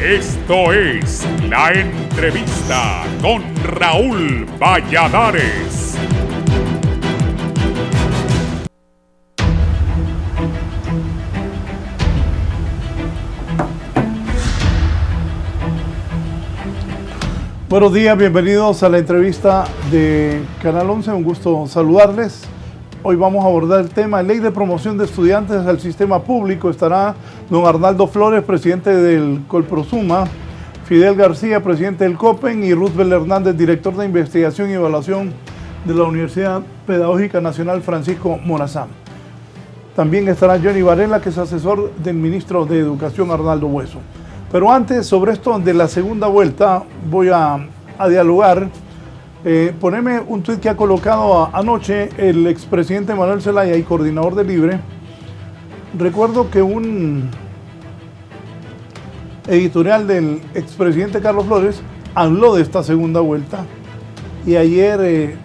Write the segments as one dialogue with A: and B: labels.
A: Esto es La Entrevista con Raúl Valladares.
B: Buenos días, bienvenidos a la entrevista de Canal 11, un gusto saludarles. Hoy vamos a abordar el tema Ley de Promoción de Estudiantes al Sistema Público. Estará don Arnaldo Flores, presidente del Colprosuma, Fidel García, presidente del COPEN, y Roosevelt Hernández, director de Investigación y Evaluación de la Universidad Pedagógica Nacional Francisco Morazán. También estará Johnny Varela, que es asesor del ministro de Educación Arnaldo Bueso. Pero antes, sobre esto de la segunda vuelta, voy a dialogar. Ponerme un tuit que ha colocado anoche el expresidente Manuel Zelaya y coordinador de Libre. Recuerdo que un editorial del expresidente Carlos Flores habló de esta segunda vuelta y ayer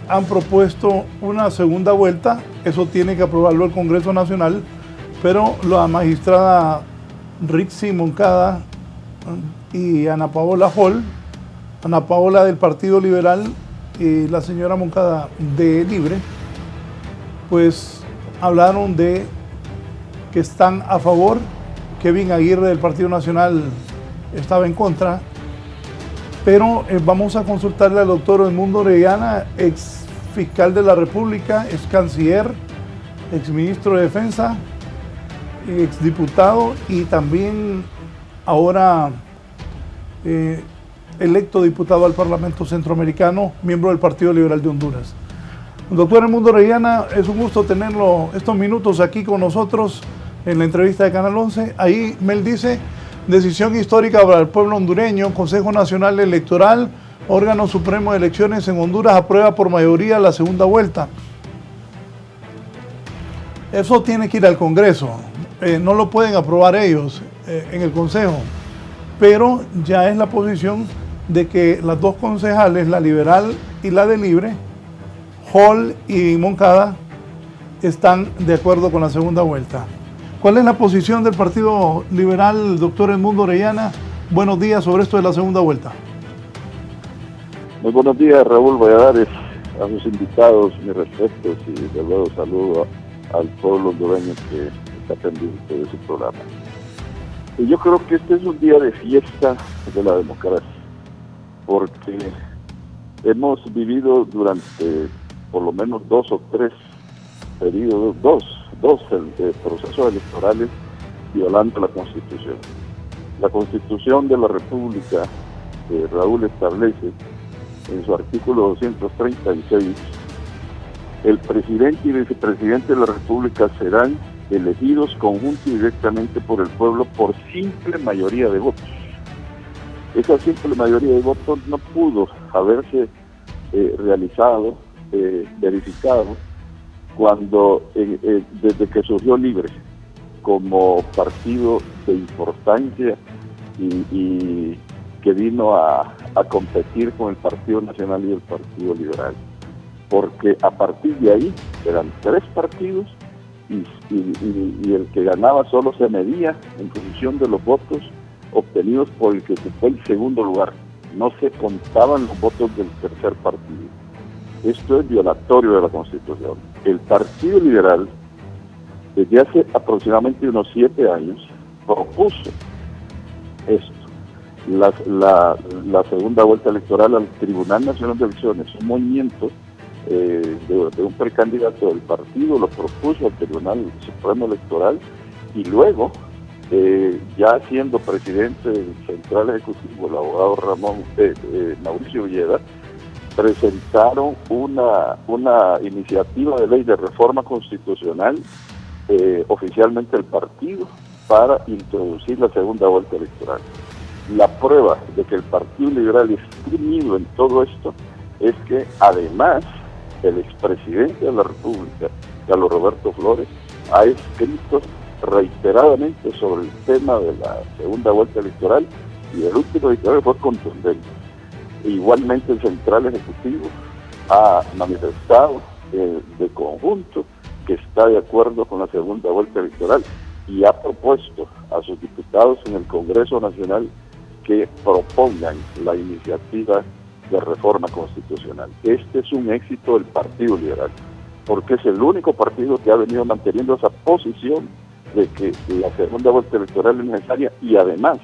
B: han propuesto una segunda vuelta. Eso tiene que aprobarlo el Congreso Nacional, pero la magistrada Rixi Moncada y Ana Paola Hall, Ana Paola del Partido Liberal y la señora Moncada de Libre, pues hablaron de que están a favor. Kevin Aguirre del Partido Nacional estaba en contra, pero vamos a consultarle al doctor Edmundo Orellana, ex fiscal de la República, ex canciller, ex ministro de Defensa, exdiputado y también ahora electo diputado al Parlamento Centroamericano, miembro del Partido Liberal de Honduras. Doctor Edmundo Orellana, es un gusto tenerlo estos minutos aquí con nosotros en la entrevista de Canal 11. Ahí Mel dice: decisión histórica para el pueblo hondureño, Consejo Nacional Electoral, órgano supremo de elecciones en Honduras, aprueba por mayoría la segunda vuelta. Eso tiene que ir al Congreso. No lo pueden aprobar ellos en el Consejo, pero ya es la posición de que las dos concejales, la liberal y la de Libre, Hall y Moncada, están de acuerdo con la segunda vuelta. ¿Cuál es la posición del Partido Liberal, doctor Edmundo Orellana? Buenos días sobre esto de la segunda vuelta.
C: Muy buenos días, Raúl Valladares, a sus invitados, mis respetos y desde luego saludo al pueblo hondureño que está pendiente de su programa. Y yo creo que este es un día de fiesta de la democracia, porque hemos vivido durante por lo menos 2 o 3 periodos, dos procesos electorales violando la Constitución. La Constitución de la República, Raúl, establece en su artículo 236, el presidente y vicepresidente de la República serán elegidos conjunto y directamente por el pueblo por simple mayoría de votos. Esa simple mayoría de votos no pudo haberse realizado, verificado, cuando desde que surgió Libre como partido de importancia y que vino a competir con el Partido Nacional y el Partido Liberal. Porque a partir de ahí eran 3 partidos y el que ganaba solo se medía en función de los votos obtenidos por el que ocupó el segundo lugar. No se contaban los votos del tercer partido. Esto es violatorio de la Constitución. El Partido Liberal, desde hace aproximadamente unos 7 años, propuso esto. La segunda vuelta electoral al Tribunal Nacional de Elecciones, un movimiento de un precandidato del partido, lo propuso al Tribunal Supremo Electoral y luego, ya siendo presidente del Central Ejecutivo, el abogado Mauricio Villeda, presentaron una iniciativa de ley de reforma constitucional oficialmente el partido para introducir la segunda vuelta electoral. La prueba de que el Partido Liberal es unido en todo esto es que además el expresidente de la República, Carlos Roberto Flores, ha escrito reiteradamente sobre el tema de la segunda vuelta electoral y el último dictamen fue contundente. Igualmente el Central Ejecutivo ha manifestado de conjunto que está de acuerdo con la segunda vuelta electoral y ha propuesto a sus diputados en el Congreso Nacional que propongan la iniciativa de reforma constitucional. Este es un éxito del Partido Liberal, porque es el único partido que ha venido manteniendo esa posición de que la segunda vuelta electoral es necesaria y además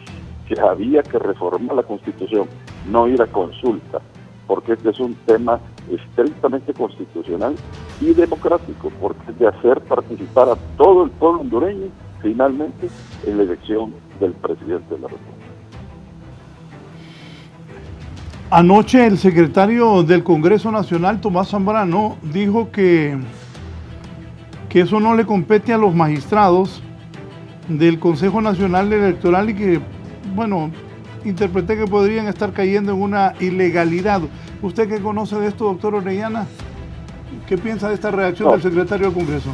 C: que había que reformar la Constitución, no ir a consulta, porque este es un tema estrictamente constitucional y democrático, porque es de hacer participar a todo el pueblo hondureño finalmente en la elección del presidente de la República.
B: Anoche el secretario del Congreso Nacional, Tomás Zambrano, dijo que eso no le compete a los magistrados del Consejo Nacional Electoral y que, bueno, interpreté que podrían estar cayendo en una ilegalidad. ¿Usted qué conoce de esto, doctor Orellana? ¿Qué piensa de esta reacción del secretario del Congreso?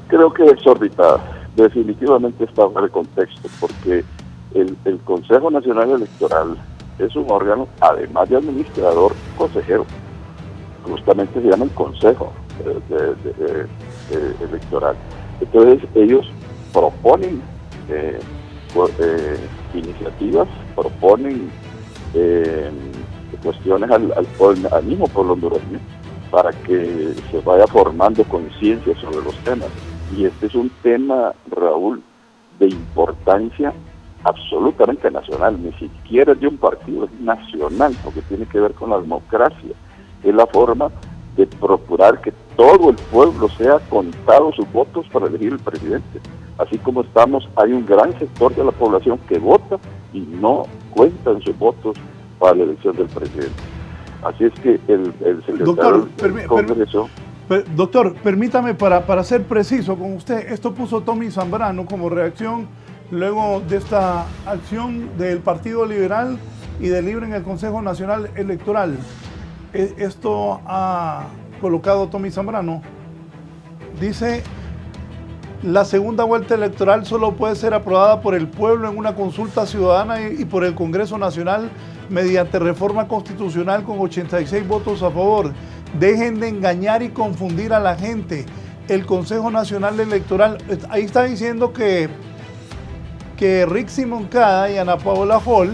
C: Creo que es exorbitada. Definitivamente está fuera de contexto, porque el Consejo Nacional Electoral es un órgano, además de administrador, consejero. Justamente se llama el Consejo Electoral. Entonces ellos proponen iniciativas, proponen cuestiones al mismo pueblo hondureño para que se vaya formando conciencia sobre los temas. Y este es un tema, Raúl, de importancia absolutamente nacional, ni siquiera es de un partido, es nacional, porque tiene que ver con la democracia. Es la forma de procurar que todo el pueblo sea contado sus votos para elegir el presidente. Así como hay un gran sector de la población que vota y no cuentan sus votos para la elección del presidente. Así es que el secretario del Congreso...
B: Doctor, permítame para ser preciso con usted, esto puso Tommy Zambrano como reacción luego de esta acción del Partido Liberal y de Libre en el Consejo Nacional Electoral. Esto ha colocado Tommy Zambrano. Dice: la segunda vuelta electoral solo puede ser aprobada por el pueblo en una consulta ciudadana y por el Congreso Nacional mediante reforma constitucional con 86 votos a favor. Dejen de engañar y confundir a la gente. El Consejo Nacional Electoral, ahí está diciendo que Rixi Moncada y Ana Paola Hall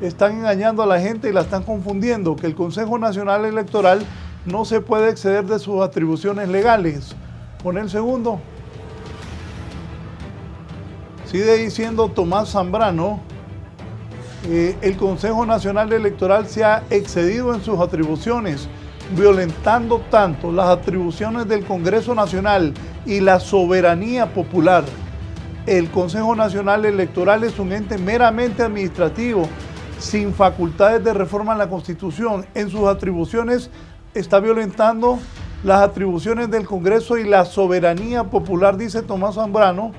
B: están engañando a la gente y la están confundiendo, que el Consejo Nacional Electoral no se puede exceder de sus atribuciones legales. Pon el segundo. Sigue diciendo Tomás Zambrano, el Consejo Nacional Electoral se ha excedido en sus atribuciones, violentando tanto las atribuciones del Congreso Nacional y la soberanía popular. El Consejo Nacional Electoral es un ente meramente administrativo, sin facultades de reforma en la Constitución. En sus atribuciones está violentando las atribuciones del Congreso y la soberanía popular, dice Tomás Zambrano,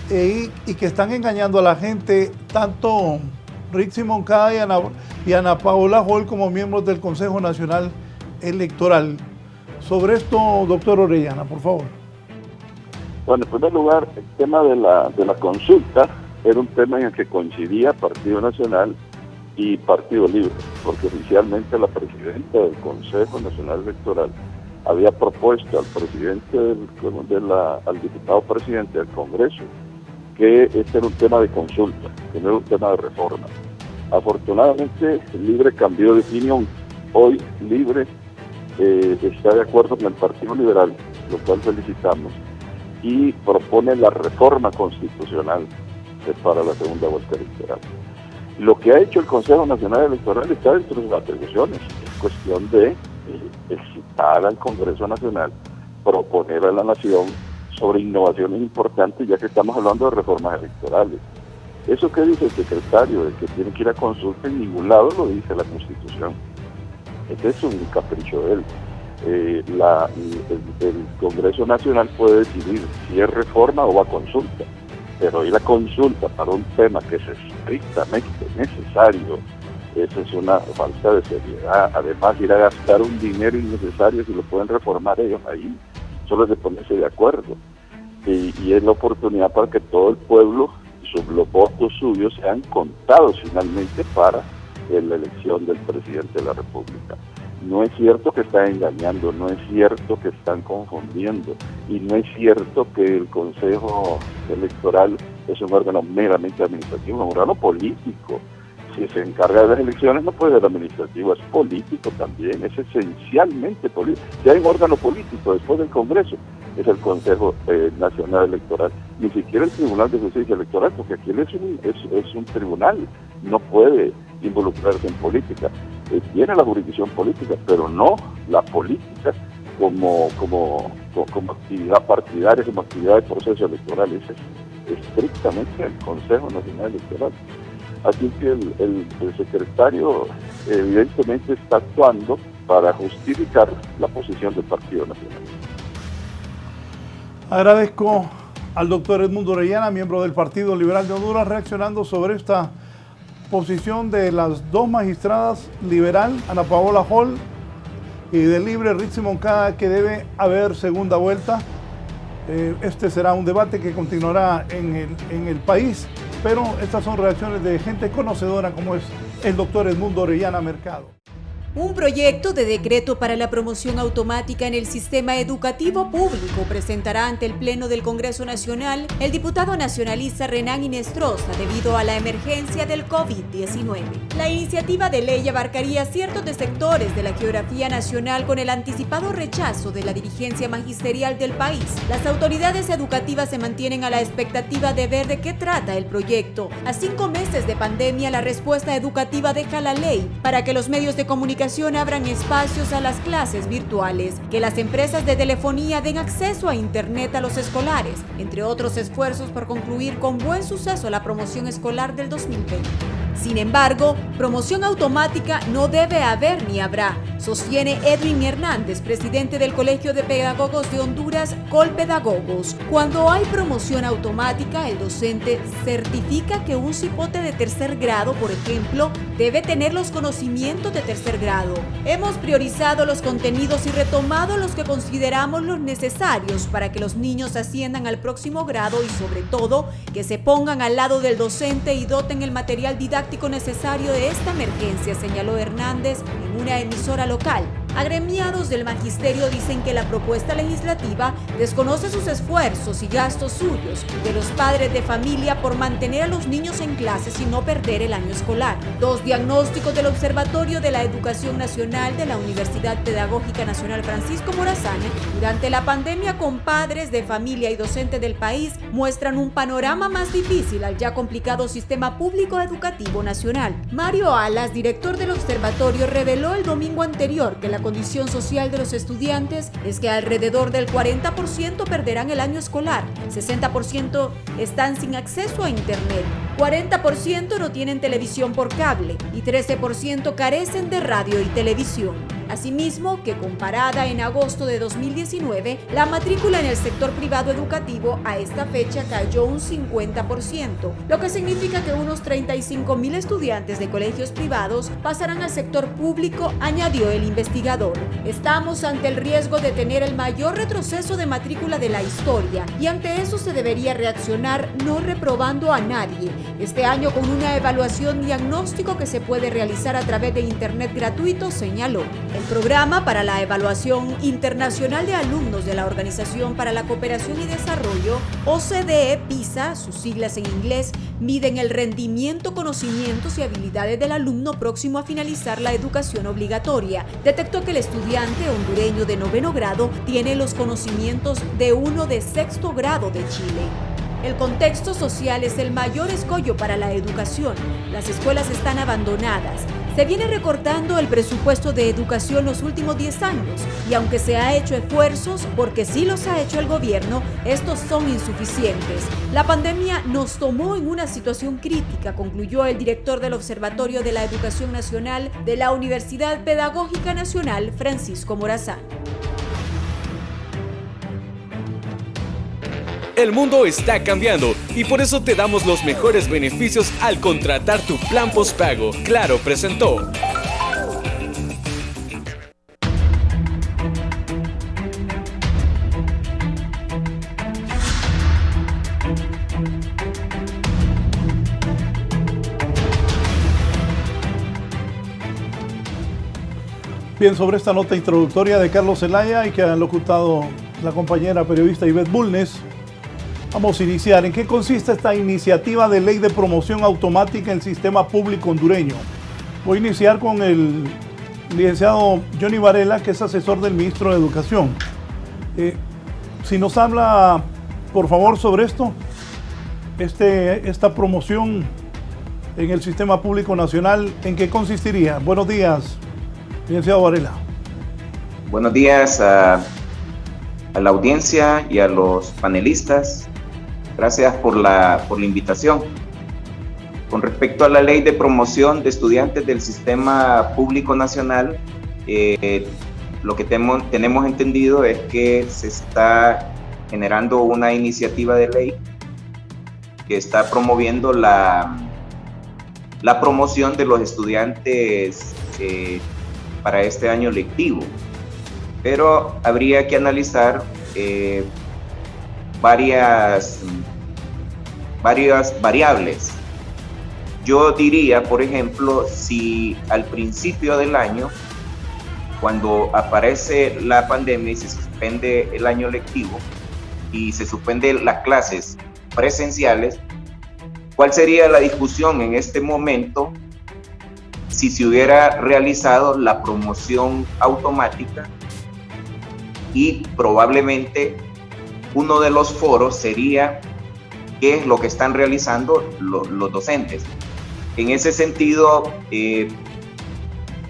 B: y que están engañando a la gente, tanto Rixi Moncada y Ana Paola Hall como miembros del Consejo Nacional Electoral. Sobre esto, doctor Orellana, por favor.
C: Bueno, en primer lugar, el tema de la consulta era un tema en el que coincidía Partido Nacional y Partido Libre, porque oficialmente la presidenta del Consejo Nacional Electoral había propuesto al presidente al diputado presidente del Congreso que este era un tema de consulta, que no era un tema de reforma. Afortunadamente, Libre cambió de opinión. Hoy Libre está de acuerdo con el Partido Liberal, lo cual felicitamos, y propone la reforma constitucional para la segunda vuelta electoral. Lo que ha hecho el Consejo Nacional Electoral está dentro de sus atribuciones. Es cuestión de excitar al Congreso Nacional, proponer a la Nación sobre innovaciones importantes, ya que estamos hablando de reformas electorales. Eso que dice el secretario, de que tiene que ir a consulta, en ningún lado lo dice la Constitución. Ese es un capricho de él. El Congreso Nacional puede decidir si es reforma o va a consulta, pero ir a consulta para un tema que es estrictamente necesario, eso es una falta de seriedad. Además, ir a gastar un dinero innecesario si lo pueden reformar ellos ahí, solo es de ponerse de acuerdo. Y es la oportunidad para que todo el pueblo, los votos suyos sean contados finalmente para la elección del presidente de la República. No es cierto que están engañando, no es cierto que están confundiendo, y no es cierto que el Consejo Electoral es un órgano meramente administrativo, un órgano político. Si se encarga de las elecciones no puede ser administrativo, es político también, es esencialmente político. Si hay un órgano político después del Congreso, es el Consejo Nacional Electoral, ni siquiera el Tribunal de Justicia Electoral, porque aquí es un tribunal, no puede involucrarse en política. Tiene la jurisdicción política, pero no la política como actividad partidaria, como actividad de proceso electoral. Ese es estrictamente el Consejo Nacional Electoral. Así que el secretario evidentemente está actuando para justificar la posición del Partido Nacional.
B: Agradezco al doctor Edmundo Orellana, miembro del Partido Liberal de Honduras, reaccionando sobre esta posición de las dos magistradas liberal, Ana Paola Hall, y del libre Ritzy Moncada, que debe haber segunda vuelta. Este será un debate que continuará en el país, pero estas son reacciones de gente conocedora como es el doctor Edmundo Orellana Mercado.
D: Un proyecto de decreto para la promoción automática en el sistema educativo público presentará ante el Pleno del Congreso Nacional el diputado nacionalista Renan Inestrosa debido a la emergencia del COVID-19. La iniciativa de ley abarcaría ciertos de sectores de la geografía nacional con el anticipado rechazo de la dirigencia magisterial del país. Las autoridades educativas se mantienen a la expectativa de ver de qué trata el proyecto. A 5 meses de pandemia, la respuesta educativa deja la ley para que los medios de comunicación abran espacios a las clases virtuales, que las empresas de telefonía den acceso a Internet a los escolares, entre otros esfuerzos por concluir con buen suceso la promoción escolar del 2020. Sin embargo, promoción automática no debe haber ni habrá, sostiene Edwin Hernández, presidente del Colegio de Pedagogos de Honduras, Colpedagogos. Cuando hay promoción automática, el docente certifica que un cipote de tercer grado, por ejemplo, debe tener los conocimientos de tercer grado. Hemos priorizado los contenidos y retomado los que consideramos los necesarios para que los niños asciendan al próximo grado y, sobre todo, que se pongan al lado del docente y doten el material didáctico necesario de esta emergencia, señaló Hernández en una emisora local. Agremiados del magisterio dicen que la propuesta legislativa desconoce sus esfuerzos y gastos suyos y de los padres de familia por mantener a los niños en clases y no perder el año escolar. 2 diagnósticos del Observatorio de la Educación Nacional de la Universidad Pedagógica Nacional Francisco Morazán durante la pandemia con padres de familia y docentes del país muestran un panorama más difícil al ya complicado sistema público educativo nacional. Mario Alas, director del observatorio, reveló el domingo anterior que la condición social de los estudiantes es que alrededor del 40% perderán el año escolar, 60% están sin acceso a Internet, 40% no tienen televisión por cable y 13% carecen de radio y televisión. Asimismo, que comparada en agosto de 2019, la matrícula en el sector privado educativo a esta fecha cayó un 50%, lo que significa que unos 35,000 estudiantes de colegios privados pasarán al sector público, añadió el investigador. Estamos ante el riesgo de tener el mayor retroceso de matrícula de la historia y ante eso se debería reaccionar no reprobando a nadie. Este año con una evaluación diagnóstico que se puede realizar a través de Internet gratuito, señaló. El Programa para la Evaluación Internacional de Alumnos de la Organización para la Cooperación y Desarrollo, OCDE PISA, sus siglas en inglés, miden el rendimiento, conocimientos y habilidades del alumno próximo a finalizar la educación obligatoria. Detectó que el estudiante hondureño de 9º grado tiene los conocimientos de uno de 6º grado de Chile. El contexto social es el mayor escollo para la educación. Las escuelas están abandonadas. Se viene recortando el presupuesto de educación los últimos 10 años y aunque se ha hecho esfuerzos, porque sí los ha hecho el gobierno, estos son insuficientes. La pandemia nos tomó en una situación crítica, concluyó el director del Observatorio de la Educación Nacional de la Universidad Pedagógica Nacional, Francisco Morazán.
E: El mundo está cambiando y por eso te damos los mejores beneficios al contratar tu plan postpago. Claro presentó.
B: Bien, sobre esta nota introductoria de Carlos Zelaya y que ha locutado la compañera periodista Ivette Bulnes, vamos a iniciar. ¿En qué consiste esta iniciativa de ley de promoción automática en el sistema público hondureño? Voy a iniciar con el licenciado Johnny Varela, que es asesor del ministro de Educación. Si nos habla, por favor, sobre esto, esta promoción en el sistema público nacional, ¿en qué consistiría? Buenos días, licenciado Varela.
F: Buenos días a la audiencia y a los panelistas. Gracias por la invitación. Con respecto a la ley de promoción de estudiantes del sistema público nacional, lo que tenemos entendido es que se está generando una iniciativa de ley que está promoviendo la promoción de los estudiantes para este año lectivo. Pero habría que analizar varias variables. Yo diría, por ejemplo, si al principio del año, cuando aparece la pandemia y se suspende el año lectivo y se suspenden las clases presenciales, ¿cuál sería la discusión en este momento si se hubiera realizado la promoción automática? Y probablemente uno de los foros sería qué es lo que están realizando los docentes. En ese sentido,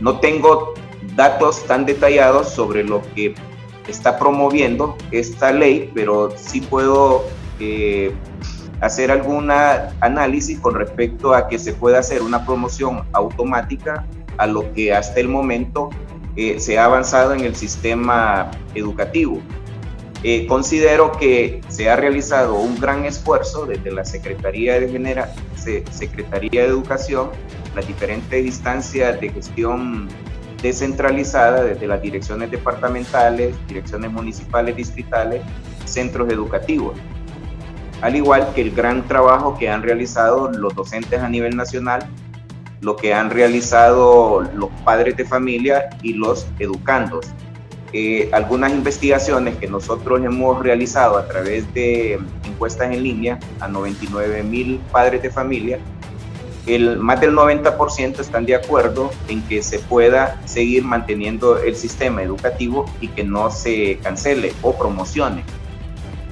F: no tengo datos tan detallados sobre lo que está promoviendo esta ley, pero sí puedo hacer algún análisis con respecto a que se pueda hacer una promoción automática a lo que hasta el momento se ha avanzado en el sistema educativo. Considero que se ha realizado un gran esfuerzo desde la Secretaría de Educación, las diferentes instancias de gestión descentralizada, desde las direcciones departamentales, direcciones municipales, distritales, centros educativos, al igual que el gran trabajo que han realizado los docentes a nivel nacional, lo que han realizado los padres de familia y los educandos. Algunas investigaciones que nosotros hemos realizado a través de encuestas en línea a 99,000 padres de familia, más del 90% están de acuerdo en que se pueda seguir manteniendo el sistema educativo y que no se cancele o promocione.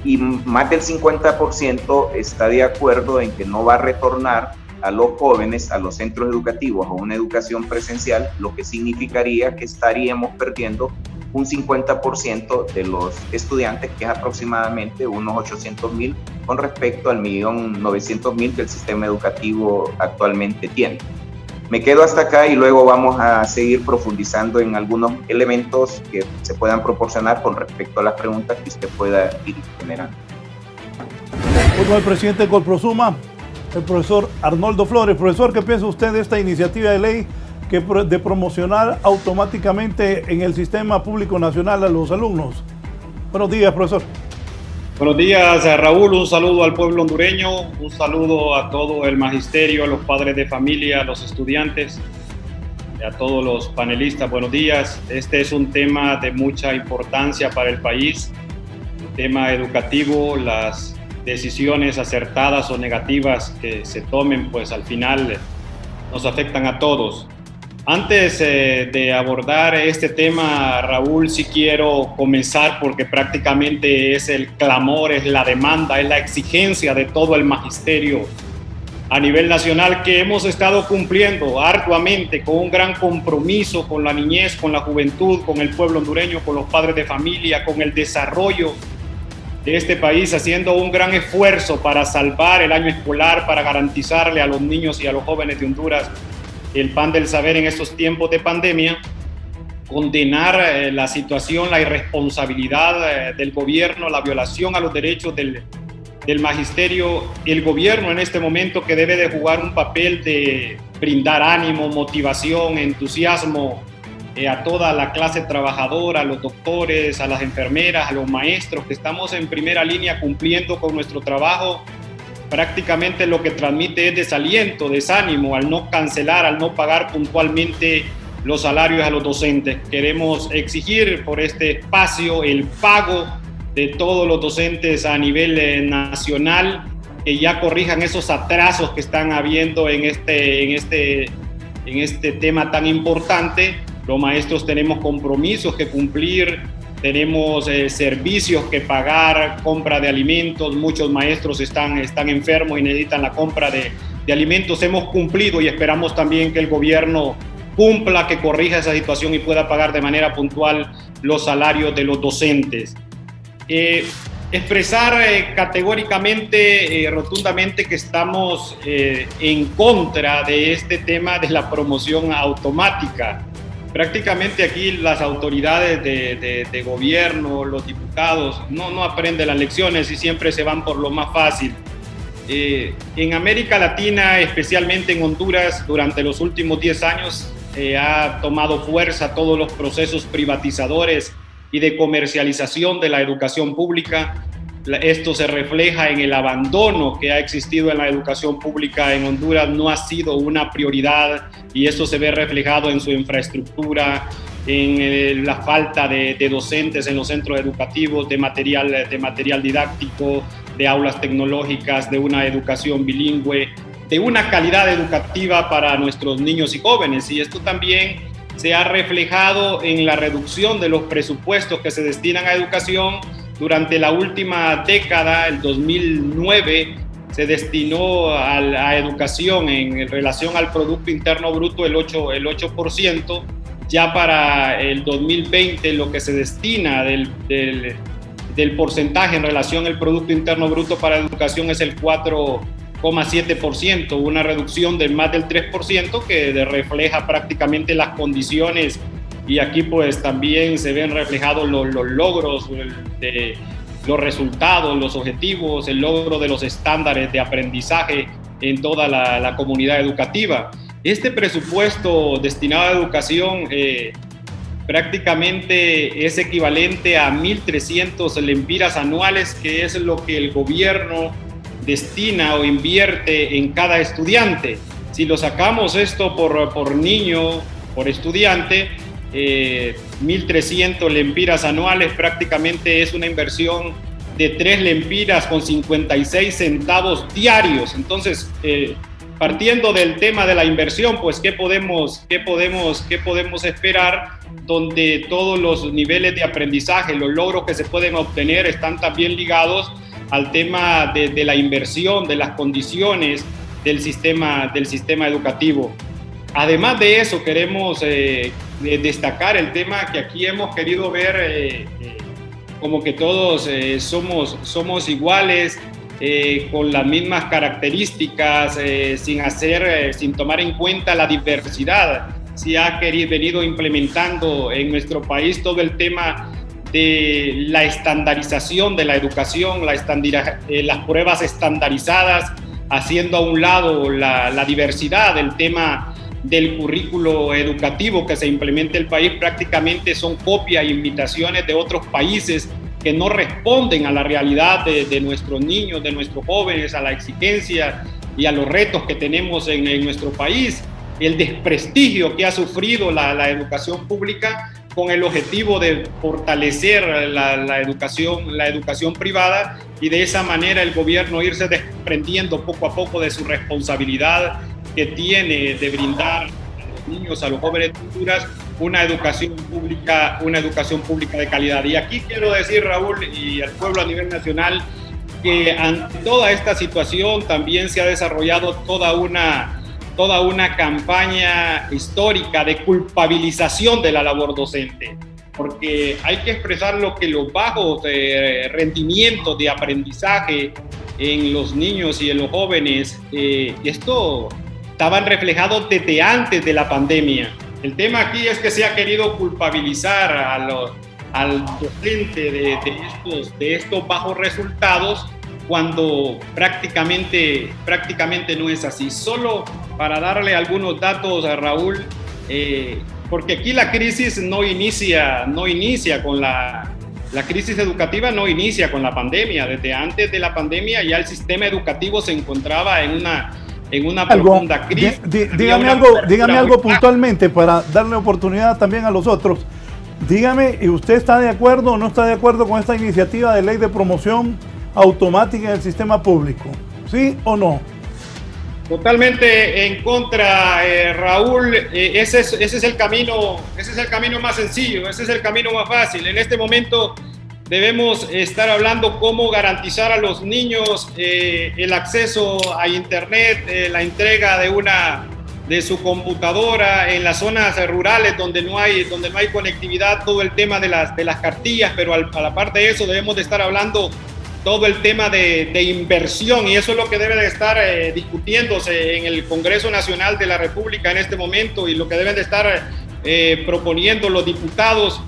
F: Y más del 50% está de acuerdo en que no va a retornar a los jóvenes a los centros educativos o una educación presencial, lo que significaría que estaríamos perdiendo un 50% de los estudiantes, que es aproximadamente unos 800,000 con respecto al 1.900.000 que el sistema educativo actualmente tiene. Me quedo hasta acá y luego vamos a seguir profundizando en algunos elementos que se puedan proporcionar con respecto a las preguntas que usted pueda ir generando.
B: Bueno, el presidente de Colprosuma, el profesor Arnoldo Flores. Profesor, ¿qué piensa usted de esta iniciativa de ley de promocionar automáticamente en el sistema público nacional a los alumnos? Buenos días, profesor.
G: Buenos días, Raúl. Un saludo al pueblo hondureño, un saludo a todo el magisterio, a los padres de familia, a los estudiantes, a todos los panelistas. Buenos días. Este es un tema de mucha importancia para el país, el tema educativo. Las decisiones acertadas o negativas que se tomen, pues al final nos afectan a todos. Antes de abordar este tema, Raúl, sí quiero comenzar porque prácticamente es el clamor, es la demanda, es la exigencia de todo el magisterio a nivel nacional que hemos estado cumpliendo arduamente con un gran compromiso con la niñez, con la juventud, con el pueblo hondureño, con los padres de familia, con el desarrollo de este país, haciendo un gran esfuerzo para salvar el año escolar, para garantizarle a los niños y a los jóvenes de Honduras el pan del saber en estos tiempos de pandemia. Condenar la situación, la irresponsabilidad del gobierno, la violación a los derechos del magisterio. El gobierno en este momento que debe de jugar un papel de brindar ánimo, motivación, entusiasmo a toda la clase trabajadora, a los doctores, a las enfermeras, a los maestros, que estamos en primera línea cumpliendo con nuestro trabajo. Prácticamente lo que transmite es desaliento, desánimo al no cancelar, al no pagar puntualmente los salarios a los docentes. Queremos exigir por este espacio el pago de todos los docentes a nivel nacional, que ya corrijan esos atrasos que están habiendo en este tema tan importante. Los maestros tenemos compromisos que cumplir, tenemos servicios que pagar, compra de alimentos, muchos maestros están enfermos y necesitan la compra de alimentos. Hemos cumplido y esperamos también que el gobierno cumpla, que corrija esa situación y pueda pagar de manera puntual los salarios de los docentes. Expresar categóricamente, rotundamente, que estamos en contra de este tema de la promoción automática. Prácticamente aquí las autoridades de gobierno, los diputados, no aprenden las lecciones y siempre se van por lo más fácil. En América Latina, especialmente en Honduras, durante los últimos 10 años ha tomado fuerza todos los procesos privatizadores y de comercialización de la educación pública. Esto se refleja en el abandono que ha existido en la educación pública en Honduras. No ha sido una prioridad y esto se ve reflejado en su infraestructura, en la falta de docentes en los centros educativos, de material didáctico, de aulas tecnológicas, de una educación bilingüe, de una calidad educativa para nuestros niños y jóvenes. Y esto también se ha reflejado en la reducción de los presupuestos que se destinan a educación. Durante la última década, el 2009, se destinó a educación en relación al Producto Interno Bruto el 8%. Ya para el 2020, lo que se destina del porcentaje en relación al Producto Interno Bruto para educación es el 4,7%, una reducción de más del 3% que refleja prácticamente las condiciones. Y aquí pues también se ven reflejados los logros, los resultados, los objetivos, el logro de los estándares de aprendizaje en toda la comunidad educativa. Este presupuesto destinado a educación prácticamente es equivalente a 1.300 lempiras anuales, que es lo que el gobierno destina o invierte en cada estudiante. Si lo sacamos esto por niño, por estudiante, 1.300 lempiras anuales prácticamente es una inversión de 3 lempiras con 56 centavos diarios. Entonces, partiendo del tema de la inversión, pues ¿qué podemos esperar? Donde todos los niveles de aprendizaje, los logros que se pueden obtener están también ligados al tema de la inversión, de las condiciones del sistema educativo. Además de eso, queremos destacar el tema que aquí hemos querido ver como que todos somos iguales, con las mismas características, sin tomar en cuenta la diversidad. Se ha venido implementando en nuestro país todo el tema de la estandarización de la educación, las pruebas estandarizadas, haciendo a un lado la diversidad. El tema del currículo educativo que se implementa en el país prácticamente son copias e imitaciones de otros países que no responden a la realidad de nuestros niños, de nuestros jóvenes, a la exigencia y a los retos que tenemos en nuestro país. El desprestigio que ha sufrido la educación pública con el objetivo de fortalecer la educación privada, y de esa manera el gobierno irse desprendiendo poco a poco de su responsabilidad que tiene de brindar a los niños, a los jóvenes de Honduras, una educación pública de calidad. Y aquí quiero decir, Raúl, y al pueblo a nivel nacional, que ante toda esta situación también se ha desarrollado toda una campaña histórica de culpabilización de la labor docente, porque hay que expresar que los bajos rendimientos de aprendizaje en los niños y en los jóvenes, esto estaban reflejados desde antes de la pandemia. El tema aquí es que se ha querido culpabilizar al docente de estos bajos resultados, cuando prácticamente no es así. Solo para darle algunos datos a Raúl, porque aquí la crisis no inicia con la crisis educativa, no inicia con la pandemia. Desde antes de la pandemia ya el sistema educativo se encontraba en en una profunda crisis.
B: Dígame algo puntualmente para darle oportunidad también a los otros. Dígame, ¿y usted está de acuerdo o no está de acuerdo con esta iniciativa de ley de promoción automática en el sistema público? ¿Sí o no?
G: Totalmente en contra, Raúl. Ese es el camino más sencillo, ese es el camino más fácil. En este momento debemos estar hablando cómo garantizar a los niños el acceso a internet, la entrega de su computadora en las zonas rurales donde no hay conectividad, todo el tema de las cartillas, pero a la parte de eso debemos de estar hablando todo el tema de inversión, y eso es lo que debe de estar discutiéndose en el Congreso Nacional de la República en este momento, y lo que deben de estar proponiendo los diputados.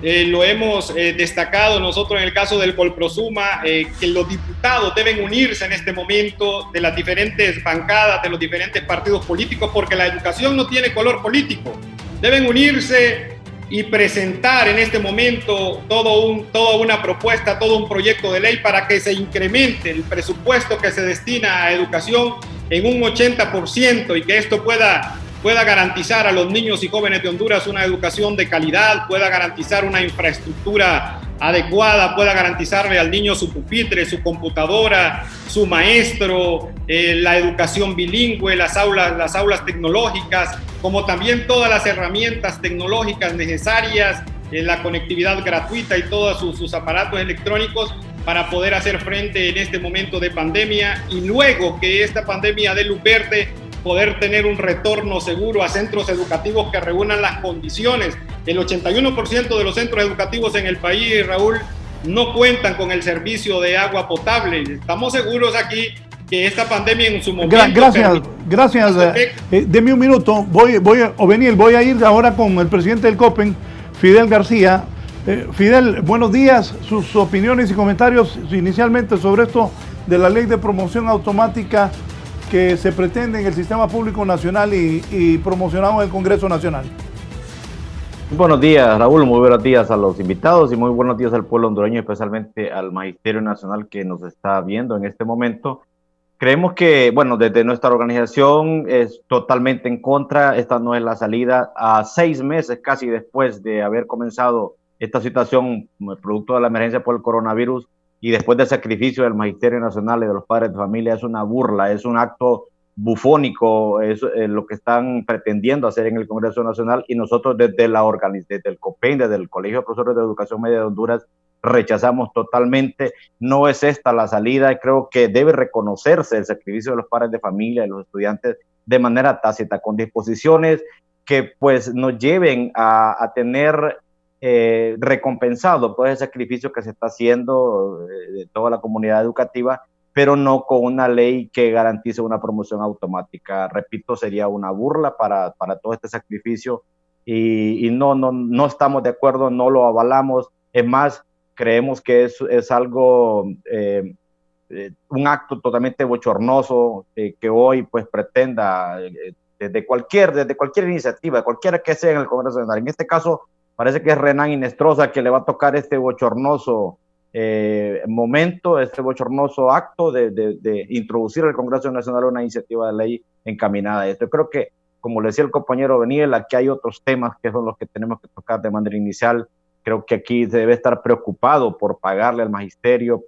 G: Lo hemos destacado nosotros en el caso del Colprosuma, que los diputados deben unirse en este momento de las diferentes bancadas, de los diferentes partidos políticos, porque la educación no tiene color político. Deben unirse y presentar en este momento toda una propuesta, todo un proyecto de ley para que se incremente el presupuesto que se destina a educación en un 80% y que esto pueda garantizar a los niños y jóvenes de Honduras una educación de calidad, pueda garantizar una infraestructura adecuada, pueda garantizarle al niño su pupitre, su computadora, su maestro, la educación bilingüe, las aulas tecnológicas, como también todas las herramientas tecnológicas necesarias, la conectividad gratuita y todos sus aparatos electrónicos para poder hacer frente en este momento de pandemia, y luego que esta pandemia dé luz verde, poder tener un retorno seguro a centros educativos que reúnan las condiciones. El 81% de los centros educativos en el país, Raúl, no cuentan con el servicio de agua potable. Estamos seguros aquí que esta pandemia en su momento...
B: Gracias. Deme un minuto. Voy a ir ahora con el presidente del COPEN, Fidel García. Fidel, buenos días. Sus opiniones y comentarios inicialmente sobre esto de la ley de promoción automática que se pretende en el sistema público nacional y promocionado en el Congreso Nacional.
H: Buenos días, Raúl, muy buenos días a los invitados y muy buenos días al pueblo hondureño, especialmente al Magisterio Nacional que nos está viendo en este momento. Creemos que, bueno, desde nuestra organización es totalmente en contra. Esta no es la salida. A 6 meses casi después de haber comenzado esta situación, producto de la emergencia por el coronavirus, y después del sacrificio del Magisterio Nacional y de los padres de familia, es una burla, es un acto bufónico, es lo que están pretendiendo hacer en el Congreso Nacional, y nosotros desde el COPEN, desde el Colegio de Profesores de Educación Media de Honduras, rechazamos totalmente. No es esta la salida, y creo que debe reconocerse el sacrificio de los padres de familia y los estudiantes de manera tácita, con disposiciones que pues nos lleven a tener recompensado todo ese sacrificio que se está haciendo de toda la comunidad educativa, pero no con una ley que garantice una promoción automática. Repito, sería una burla para todo este sacrificio, y no estamos de acuerdo, no lo avalamos. Es más, creemos que es algo, un acto totalmente bochornoso que hoy pues pretenda desde cualquier iniciativa, cualquiera que sea en el Congreso Nacional. En este caso parece que es Renán Inestrosa que le va a tocar este bochornoso momento, este bochornoso acto de introducir al Congreso Nacional una iniciativa de ley encaminada a esto. Yo creo que, como le decía el compañero Beniel, aquí hay otros temas que son los que tenemos que tocar de manera inicial. Creo que aquí se debe estar preocupado por pagarle al magisterio,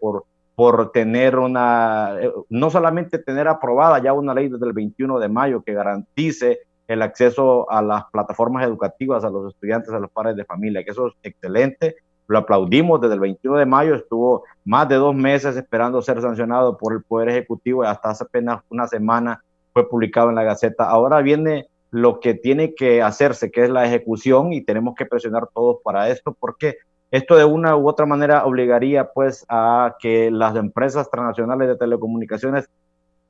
H: por tener no solamente tener aprobada ya una ley desde el 21 de mayo que garantice el acceso a las plataformas educativas a los estudiantes, a los padres de familia, que eso es excelente, lo aplaudimos desde el 21 de mayo, estuvo más de 2 meses esperando ser sancionado por el Poder Ejecutivo y hasta hace apenas una semana fue publicado en la Gaceta. Ahora viene lo que tiene que hacerse, que es la ejecución, y tenemos que presionar todos para esto, porque esto de una u otra manera obligaría pues a que las empresas transnacionales de telecomunicaciones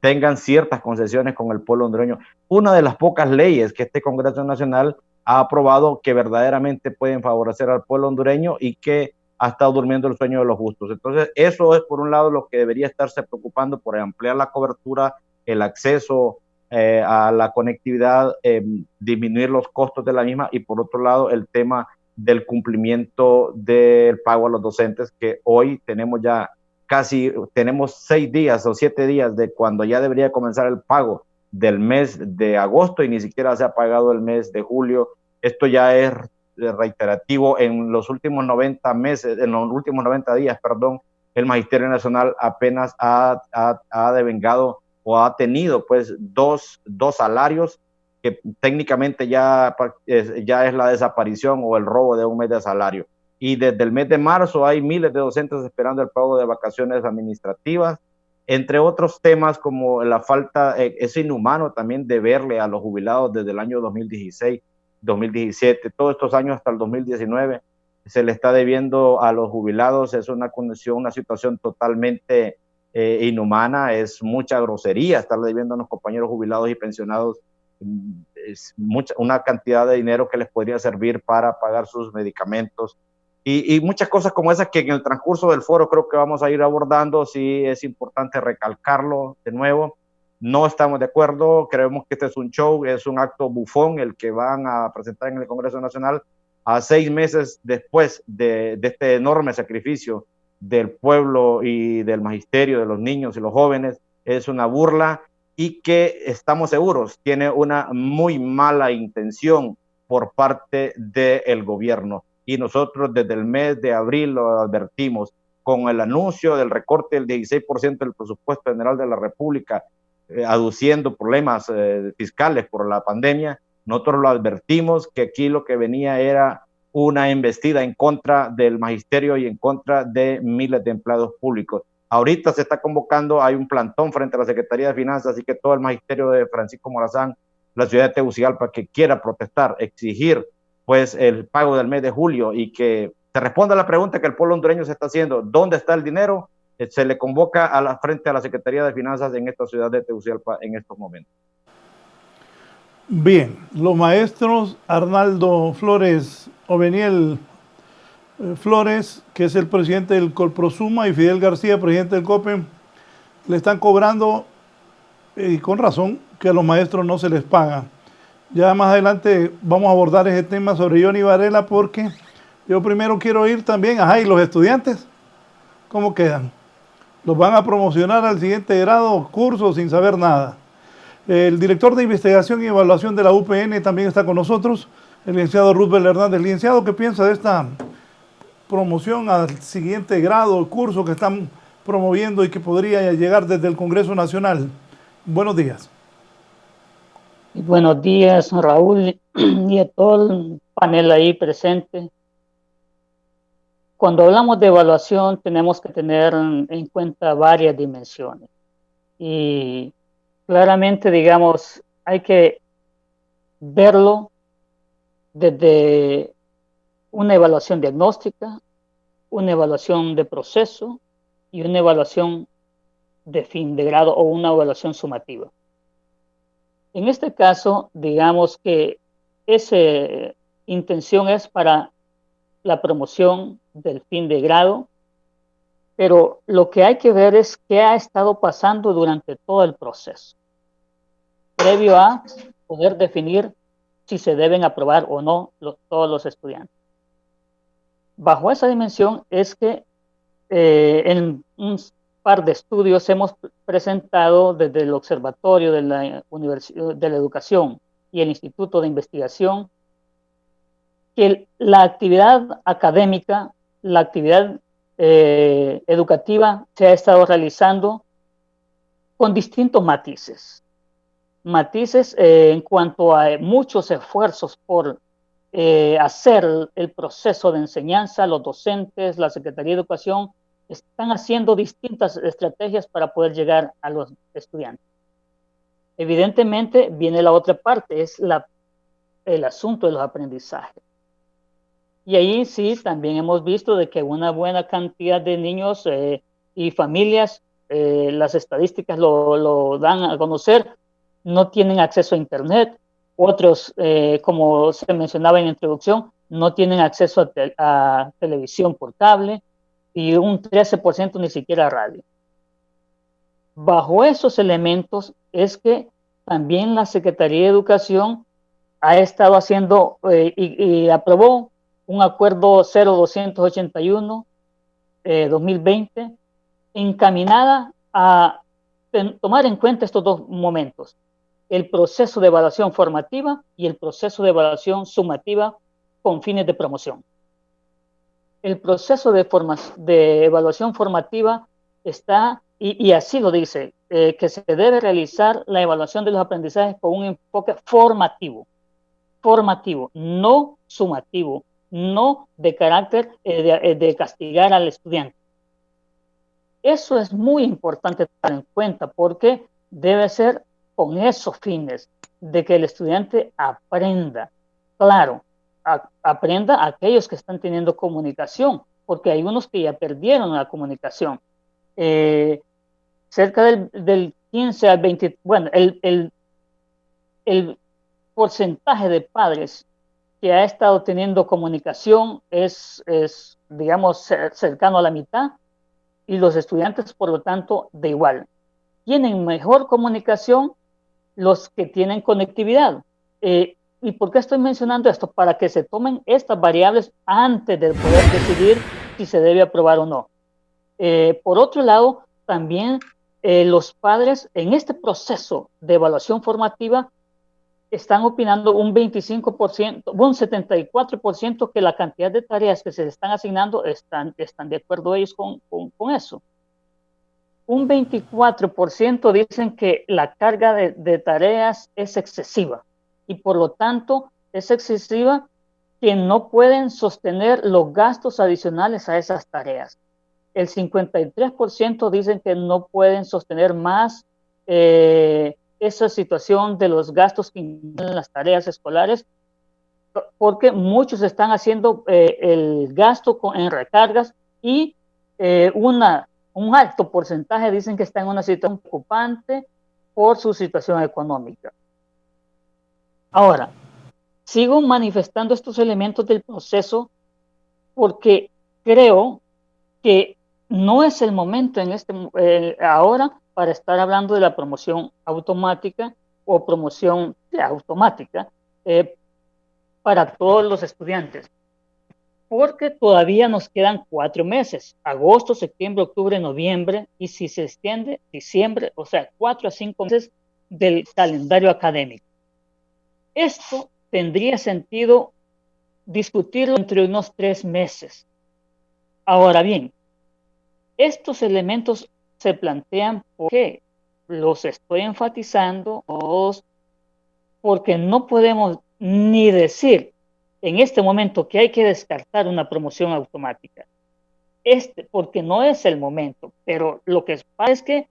H: tengan ciertas concesiones con el pueblo hondureño. Una de las pocas leyes que este Congreso Nacional ha aprobado que verdaderamente pueden favorecer al pueblo hondureño y que ha estado durmiendo el sueño de los justos. Entonces, eso es por un lado lo que debería estarse preocupando, por ampliar la cobertura, el acceso a la conectividad, disminuir los costos de la misma, y por otro lado el tema del cumplimiento del pago a los docentes, que hoy tenemos ya tenemos 6 días o 7 días de cuando ya debería comenzar el pago del mes de agosto y ni siquiera se ha pagado el mes de julio. Esto ya es reiterativo. En los últimos 90 meses, en los últimos 90 días, perdón, el Magisterio Nacional apenas ha devengado o ha tenido pues dos salarios que técnicamente ya es la desaparición o el robo de un mes de salario. Y desde el mes de marzo hay miles de docentes esperando el pago de vacaciones administrativas, entre otros temas como la falta, es inhumano también deberle a los jubilados desde el año 2016, 2017, todos estos años hasta el 2019, se le está debiendo a los jubilados. Es una condición, una situación totalmente inhumana, es mucha grosería estarle debiendo a los compañeros jubilados y pensionados es una cantidad de dinero que les podría servir para pagar sus medicamentos y muchas cosas como esas que en el transcurso del foro creo que vamos a ir abordando. Sí es importante recalcarlo de nuevo. No estamos de acuerdo, creemos que este es un show, es un acto bufón el que van a presentar en el Congreso Nacional a 6 meses después de este enorme sacrificio del pueblo y del magisterio, de los niños y los jóvenes. Es una burla y que estamos seguros tiene una muy mala intención por parte del gobierno. Y nosotros desde el mes de abril lo advertimos con el anuncio del recorte del 16% del presupuesto general de la República, aduciendo problemas fiscales por la pandemia. Nosotros lo advertimos que aquí lo que venía era una embestida en contra del magisterio y en contra de miles de empleados públicos. Ahorita se está convocando, hay un plantón frente a la Secretaría de Finanzas, así que todo el magisterio de Francisco Morazán, la ciudad de Tegucigalpa, que quiera protestar, exigir pues el pago del mes de julio y que se responda a la pregunta que el pueblo hondureño se está haciendo, ¿dónde está el dinero? Se le convoca frente a la Secretaría de Finanzas en esta ciudad de Tegucigalpa en estos momentos.
B: Bien, los maestros Arnaldo Flores Oveniel Flores, que es el presidente del Colprosuma, y Fidel García, presidente del COPE, le están cobrando, y con razón, que a los maestros no se les paga. Ya más adelante vamos a abordar ese tema sobre Johnny Varela, porque yo primero quiero ir también, ¿y los estudiantes? ¿Cómo quedan? ¿Los van a promocionar al siguiente grado, curso, sin saber nada? El director de investigación y evaluación de la UPN también está con nosotros, el licenciado Rubén Hernández. Licenciado, ¿qué piensa de esta promoción al siguiente grado, curso que están promoviendo y que podría llegar desde el Congreso Nacional? Buenos días.
I: Buenos días, Raúl, y a todo el panel ahí presente. Cuando hablamos de evaluación tenemos que tener en cuenta varias dimensiones. Y claramente, digamos, hay que verlo desde una evaluación diagnóstica, una evaluación de proceso y una evaluación de fin de grado o una evaluación sumativa. En este caso, digamos que esa intención es para la promoción del fin de grado, pero lo que hay que ver es qué ha estado pasando durante todo el proceso, previo a poder definir si se deben aprobar o no todos los estudiantes. Bajo esa dimensión es que en un par de estudios hemos presentado desde el Observatorio de la Educación y el Instituto de Investigación que la actividad académica, la actividad educativa se ha estado realizando con distintos matices. Matices en cuanto a muchos esfuerzos por hacer el proceso de enseñanza. Los docentes, la Secretaría de Educación están haciendo distintas estrategias para poder llegar a los estudiantes. Evidentemente viene la otra parte, es el asunto de los aprendizajes. Y ahí sí también hemos visto de que una buena cantidad de niños y familias, las estadísticas lo dan a conocer, no tienen acceso a internet. Otros, como se mencionaba en la introducción, no tienen acceso a televisión por cable y un 13% ni siquiera a radio. Bajo esos elementos es que también la Secretaría de Educación ha estado haciendo y aprobó un acuerdo 0281-2020 encaminada a tomar en cuenta estos dos momentos. el proceso de evaluación formativa y el proceso de evaluación sumativa con fines de promoción. El proceso de evaluación formativa está, y así lo dice, que se debe realizar la evaluación de los aprendizajes con un enfoque formativo, no sumativo, no de carácter de castigar al estudiante. Eso es muy importante tener en cuenta porque debe ser con esos fines de que el estudiante aprenda. Claro, aprenda aquellos que están teniendo comunicación, porque hay unos que ya perdieron la comunicación. Cerca del 15 al 20, bueno, el porcentaje de padres que ha estado teniendo comunicación es digamos, cercano a la mitad, y los estudiantes, por lo tanto, de igual. Tienen mejor comunicación los que tienen conectividad. ¿Y por qué estoy mencionando esto? Para que se tomen estas variables antes de poder decidir si se debe aprobar o no. Por otro lado, también los padres en este proceso de evaluación formativa están opinando un 25%, un 74% que la cantidad de tareas que se les están asignando están de acuerdo ellos con eso. Un 24% dicen que la carga de tareas es excesiva y por lo tanto es excesiva que no pueden sostener los gastos adicionales a esas tareas. El 53% dicen que no pueden sostener más esa situación de los gastos que incluyen las tareas escolares, porque muchos están haciendo el gasto en recargas y un alto porcentaje dicen que está en una situación preocupante por su situación económica. Ahora, sigo manifestando estos elementos del proceso porque creo que no es el momento ahora para estar hablando de la promoción automática o promoción automática para todos los estudiantes, porque todavía nos quedan 4 meses, agosto, septiembre, octubre, noviembre, y si se extiende, diciembre, o sea, 4 a 5 meses del calendario académico. Esto tendría sentido discutirlo entre unos 3 meses. Ahora bien, estos elementos se plantean porque los estoy enfatizando porque no podemos ni decir en este momento que hay que descartar una promoción automática. Porque no es el momento, pero lo que pasa es que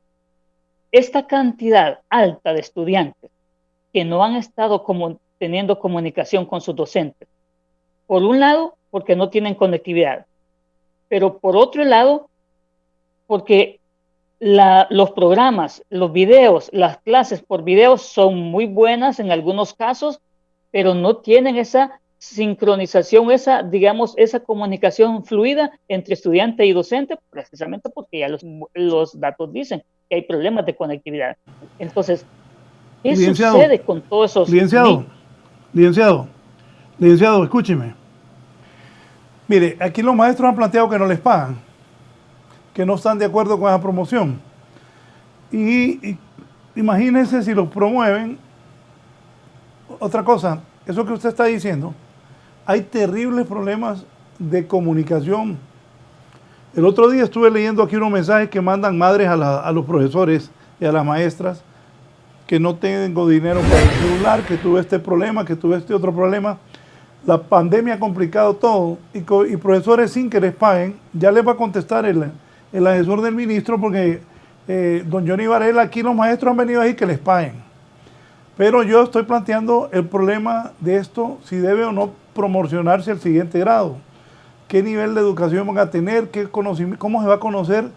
I: esta cantidad alta de estudiantes que no han estado teniendo comunicación con sus docentes, por un lado, porque no tienen conectividad, pero por otro lado, porque los programas, los videos, las clases por videos son muy buenas en algunos casos, pero no tienen esa sincronización, esa comunicación fluida entre estudiante y docente, precisamente porque ya los datos dicen que hay problemas de conectividad. Entonces, ¿qué sucede con todos esos?
B: Licenciado, escúcheme. Mire, aquí los maestros han planteado que no les pagan, que no están de acuerdo con esa promoción. Y imagínense si los promueven. Otra cosa, eso que usted está diciendo, hay terribles problemas de comunicación. El otro día estuve leyendo aquí unos mensajes que mandan madres a los profesores y a las maestras, que no tengo dinero para el celular, que tuve este problema, que tuve este otro problema. La pandemia ha complicado todo y profesores sin que les paguen. Ya les va a contestar el asesor del ministro, porque don Johnny Varela, aquí los maestros han venido ahí que les paguen. Pero yo estoy planteando el problema de esto, si debe o no promocionarse al siguiente grado. ¿Qué nivel de educación van a tener? ¿Cómo se va a conocer?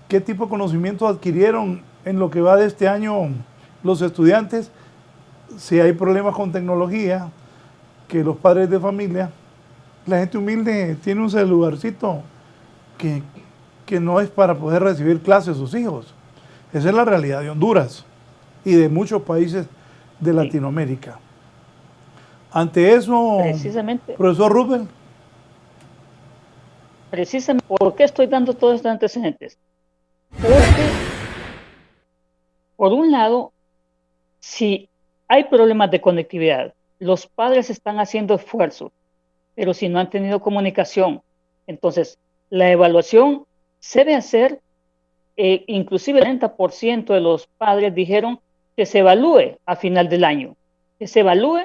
B: ¿Qué tipo de conocimiento adquirieron en lo que va de este año los estudiantes? Si hay problemas con tecnología, que los padres de familia, la gente humilde tiene un celularcito que no es para poder recibir clases a sus hijos. Esa es la realidad de Honduras y de muchos países de Latinoamérica. Ante eso, profesor Rubén.
I: Precisamente, ¿por qué estoy dando todos estos antecedentes? Porque, por un lado, si hay problemas de conectividad, los padres están haciendo esfuerzos, pero si no han tenido comunicación, entonces la evaluación se debe hacer, inclusive el 40% de los padres dijeron que se evalúe a final del año, que se evalúe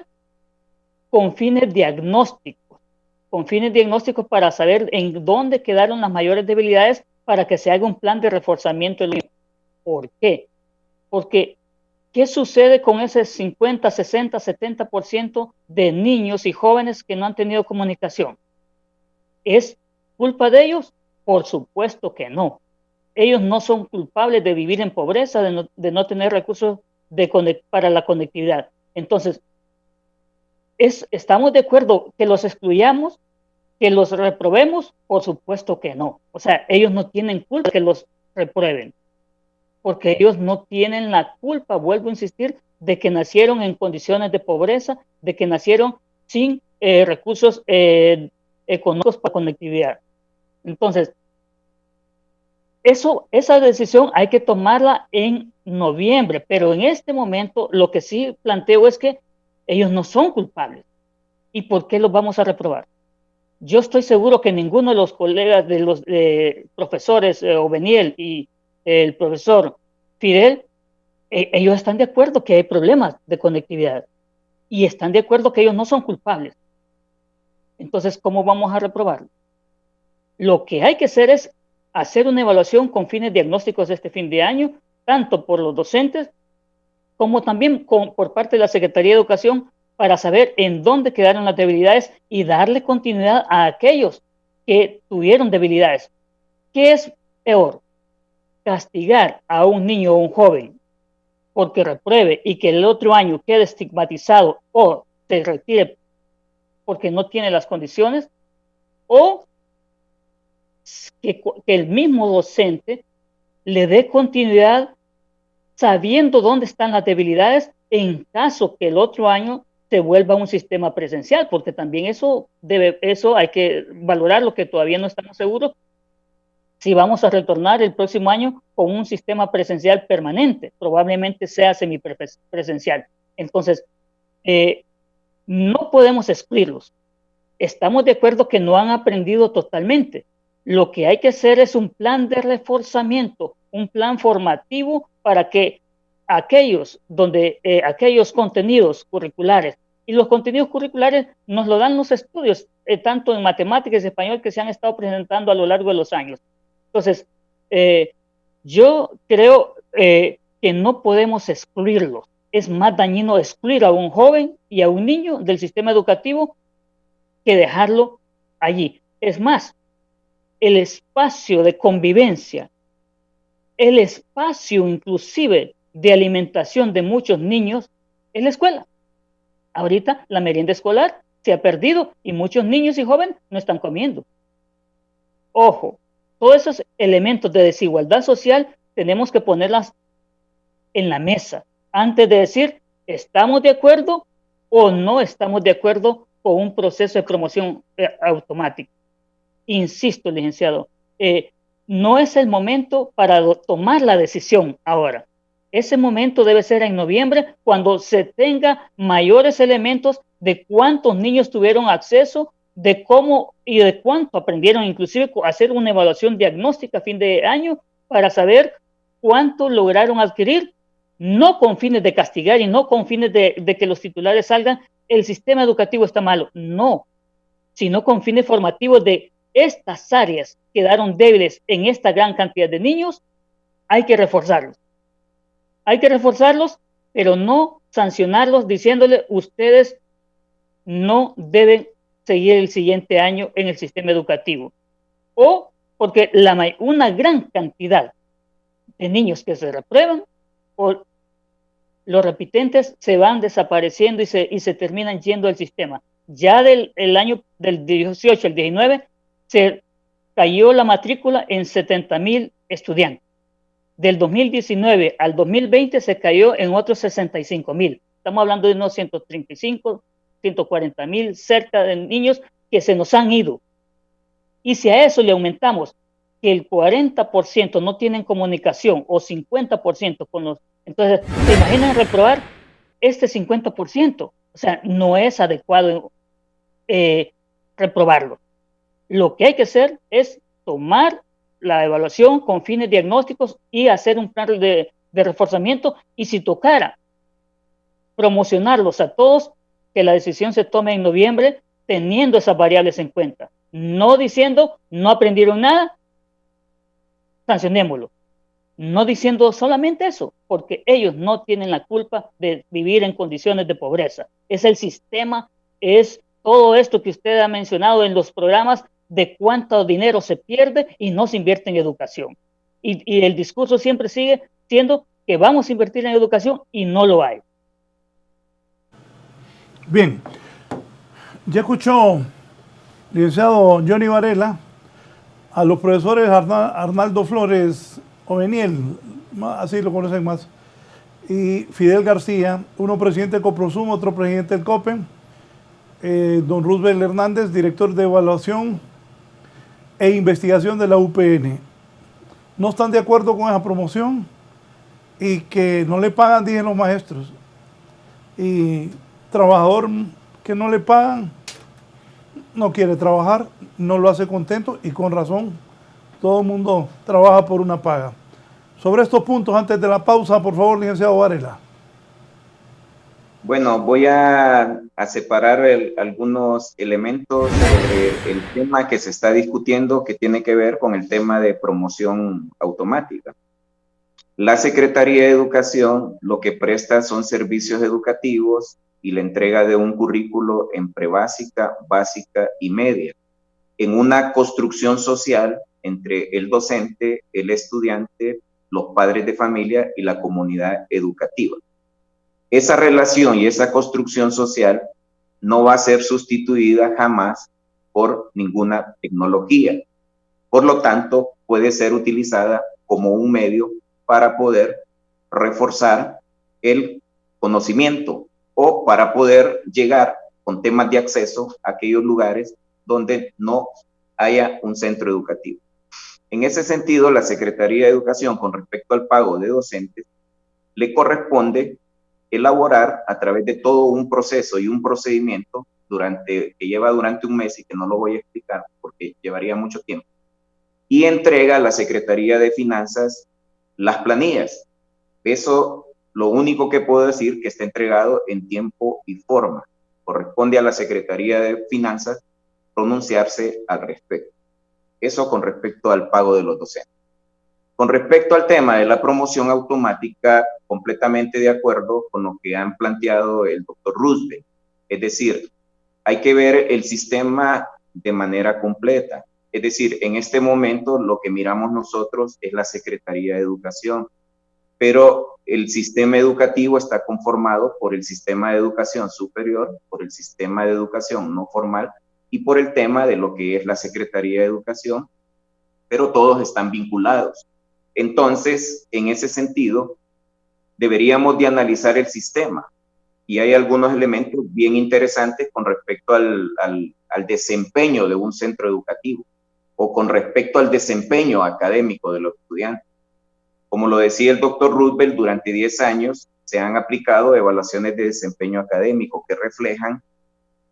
I: con fines diagnósticos para saber en dónde quedaron las mayores debilidades para que se haga un plan de reforzamiento del niño. ¿Por qué? Porque ¿qué sucede con ese 50, 60, 70% de niños y jóvenes que no han tenido comunicación? ¿Es culpa de ellos? Por supuesto que no. Ellos no son culpables de vivir en pobreza, de no tener recursos para la conectividad. Entonces, ¿estamos de acuerdo que los excluyamos, que los reprobemos? Por supuesto que no. O sea, ellos no tienen culpa que los reprueben, porque ellos no tienen la culpa, vuelvo a insistir, de que nacieron en condiciones de pobreza, de que nacieron sin recursos económicos para conectividad. Entonces, esa decisión hay que tomarla en noviembre, pero en este momento lo que sí planteo es que ellos no son culpables. ¿Y por qué los vamos a reprobar? Yo estoy seguro que ninguno de los colegas de los profesores, Obeniel y el profesor Fidel, ellos están de acuerdo que hay problemas de conectividad y están de acuerdo que ellos no son culpables. Entonces, ¿cómo vamos a reprobarlo? Lo que hay que hacer es hacer una evaluación con fines diagnósticos este fin de año, tanto por los docentes como también por parte de la Secretaría de Educación, para saber en dónde quedaron las debilidades y darle continuidad a aquellos que tuvieron debilidades. ¿Qué es peor? Castigar a un niño o un joven porque repruebe y que el otro año quede estigmatizado o se retire porque no tiene las condiciones, o que el mismo docente le dé continuidad sabiendo dónde están las debilidades en caso que el otro año se vuelva un sistema presencial, porque también eso hay que valorar, lo que todavía no estamos seguros, si vamos a retornar el próximo año con un sistema presencial permanente, probablemente sea semipresencial. Entonces, no podemos excluirlos. Estamos de acuerdo que no han aprendido totalmente. Lo que hay que hacer es un plan de reforzamiento, un plan formativo para que aquellos contenidos curriculares, y los contenidos curriculares nos lo dan los estudios, tanto en matemáticas y español, que se han estado presentando a lo largo de los años. Entonces, yo creo que no podemos excluirlos. Es más dañino excluir a un joven y a un niño del sistema educativo que dejarlo allí. Es más, el espacio de convivencia, el espacio inclusive de alimentación de muchos niños es la escuela. Ahorita la merienda escolar se ha perdido y muchos niños y jóvenes no están comiendo. Ojo, todos esos elementos de desigualdad social tenemos que ponerlas en la mesa antes de decir estamos de acuerdo o no estamos de acuerdo con un proceso de promoción automático. Insisto, licenciado, no es el momento para tomar la decisión ahora. Ese momento debe ser en noviembre, cuando se tenga mayores elementos de cuántos niños tuvieron acceso, de cómo y de cuánto aprendieron, inclusive hacer una evaluación diagnóstica a fin de año para saber cuánto lograron adquirir, no con fines de castigar y no con fines de que los titulares salgan, el sistema educativo está malo, no, sino con fines formativos de estas áreas quedaron débiles en esta gran cantidad de niños, hay que reforzarlos. Hay que reforzarlos, pero no sancionarlos diciéndole ustedes no deben seguir el siguiente año en el sistema educativo. O porque una gran cantidad de niños que se reprueban, o los repitentes se van desapareciendo y se terminan yendo del sistema. Ya del año del 18 al 19 se cayó la matrícula en 70,000 estudiantes. Del 2019 al 2020 se cayó en otros 65,000. Estamos hablando de unos 135, 140,000 cerca de niños que se nos han ido. Y si a eso le aumentamos que el 40% no tienen comunicación o 50% con los... Entonces, ¿se imaginan reprobar este 50%. O sea, no es adecuado reprobarlo. Lo que hay que hacer es tomar la evaluación con fines diagnósticos y hacer un plan de reforzamiento, y si tocara promocionarlos a todos, que la decisión se tome en noviembre teniendo esas variables en cuenta, no diciendo no aprendieron nada, sancionémoslo, no diciendo solamente eso, porque ellos no tienen la culpa de vivir en condiciones de pobreza, es el sistema, es todo esto que usted ha mencionado en los programas de cuánto dinero se pierde y no se invierte en educación, y el discurso siempre sigue siendo que vamos a invertir en educación y no lo hay.
B: Bien, ya escuchó, licenciado Johnny Varela, a los profesores Arnaldo Flores Oveniel, así lo conocen más, y Fidel García, uno presidente de Coprosum, otro presidente del COPEN, don Roosevelt Hernández, director de evaluación e investigación de la UPN. No están de acuerdo con esa promoción y que no le pagan, dicen los maestros. Y trabajador que no le pagan no quiere trabajar, no lo hace contento, y con razón. Todo el mundo trabaja por una paga. Sobre estos puntos, antes de la pausa, por favor, licenciado Varela.
F: Bueno, voy a separar algunos elementos sobre el tema que se está discutiendo, que tiene que ver con el tema de promoción automática. La Secretaría de Educación lo que presta son servicios educativos y la entrega de un currículo en prebásica, básica y media, en una construcción social entre el docente, el estudiante, los padres de familia y la comunidad educativa. Esa relación y esa construcción social no va a ser sustituida jamás por ninguna tecnología. Por lo tanto, puede ser utilizada como un medio para poder reforzar el conocimiento o para poder llegar con temas de acceso a aquellos lugares donde no haya un centro educativo. En ese sentido, la Secretaría de Educación, con respecto al pago de docentes, le corresponde elaborar a través de todo un proceso y un procedimiento que lleva durante un mes y que no lo voy a explicar porque llevaría mucho tiempo, y entrega a la Secretaría de Finanzas las planillas. Eso, lo único que puedo decir, que está entregado en tiempo y forma. Corresponde a la Secretaría de Finanzas pronunciarse al respecto. Eso con respecto al pago de los docentes. Con respecto al tema de la promoción automática, completamente de acuerdo con lo que han planteado el doctor Roosevelt. Es decir, hay que ver el sistema de manera completa. Es decir, en este momento lo que miramos nosotros es la Secretaría de Educación, pero el sistema educativo está conformado por el sistema de educación superior, por el sistema de educación no formal y por el tema de lo que es la Secretaría de Educación, pero todos están vinculados. Entonces, en ese sentido, deberíamos de analizar el sistema, y hay algunos elementos bien interesantes con respecto al desempeño de un centro educativo o con respecto al desempeño académico de los estudiantes. Como lo decía el doctor Roosevelt, durante 10 años se han aplicado evaluaciones de desempeño académico que reflejan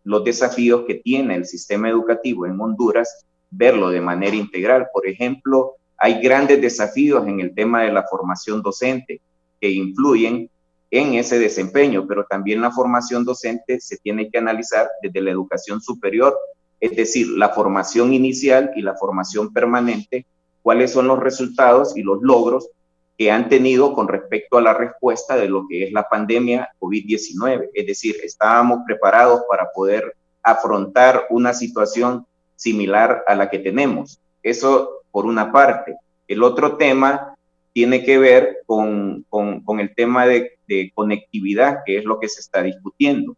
F: los desafíos que tiene el sistema educativo en Honduras, verlo de manera integral. Por ejemplo, hay grandes desafíos en el tema de la formación docente que influyen en ese desempeño, pero también la formación docente se tiene que analizar desde la educación superior, es decir, la formación inicial y la formación permanente, cuáles son los resultados y los logros que han tenido con respecto a la respuesta de lo que es la pandemia COVID-19. Es decir, estábamos preparados para poder afrontar una situación similar a la que tenemos. Eso por una parte. El otro tema tiene que ver con el tema de conectividad, que es lo que se está discutiendo.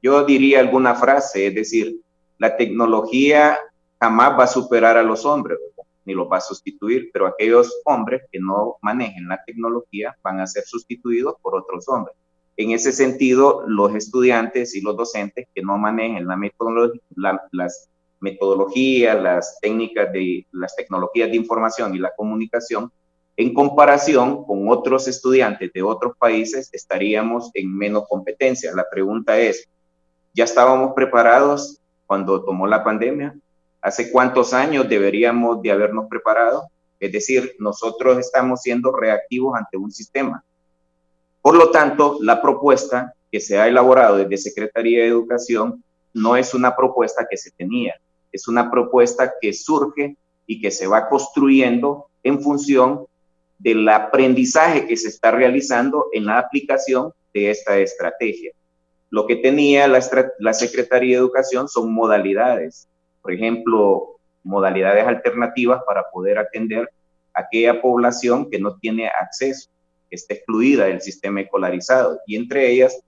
F: Yo diría alguna frase, es decir, la tecnología jamás va a superar a los hombres, ¿verdad? Ni los va a sustituir, pero aquellos hombres que no manejen la tecnología van a ser sustituidos por otros hombres. En ese sentido, los estudiantes y los docentes que no manejen las metodologías, las técnicas las tecnologías de información y la comunicación, En comparación con otros estudiantes de otros países, estaríamos en menos competencia. La pregunta es, ¿ya estábamos preparados cuando tomó la pandemia? ¿Hace cuántos años deberíamos de habernos preparado? Es decir, nosotros estamos siendo reactivos ante un sistema. Por lo tanto, la propuesta que se ha elaborado desde Secretaría de Educación no es una propuesta que se tenía, es una propuesta que surge y que se va construyendo en función del aprendizaje que se está realizando en la aplicación de esta estrategia. Lo que tenía la Secretaría de Educación son modalidades, por ejemplo, modalidades alternativas para poder atender a aquella población que no tiene acceso, que está excluida del sistema escolarizado, y entre ellas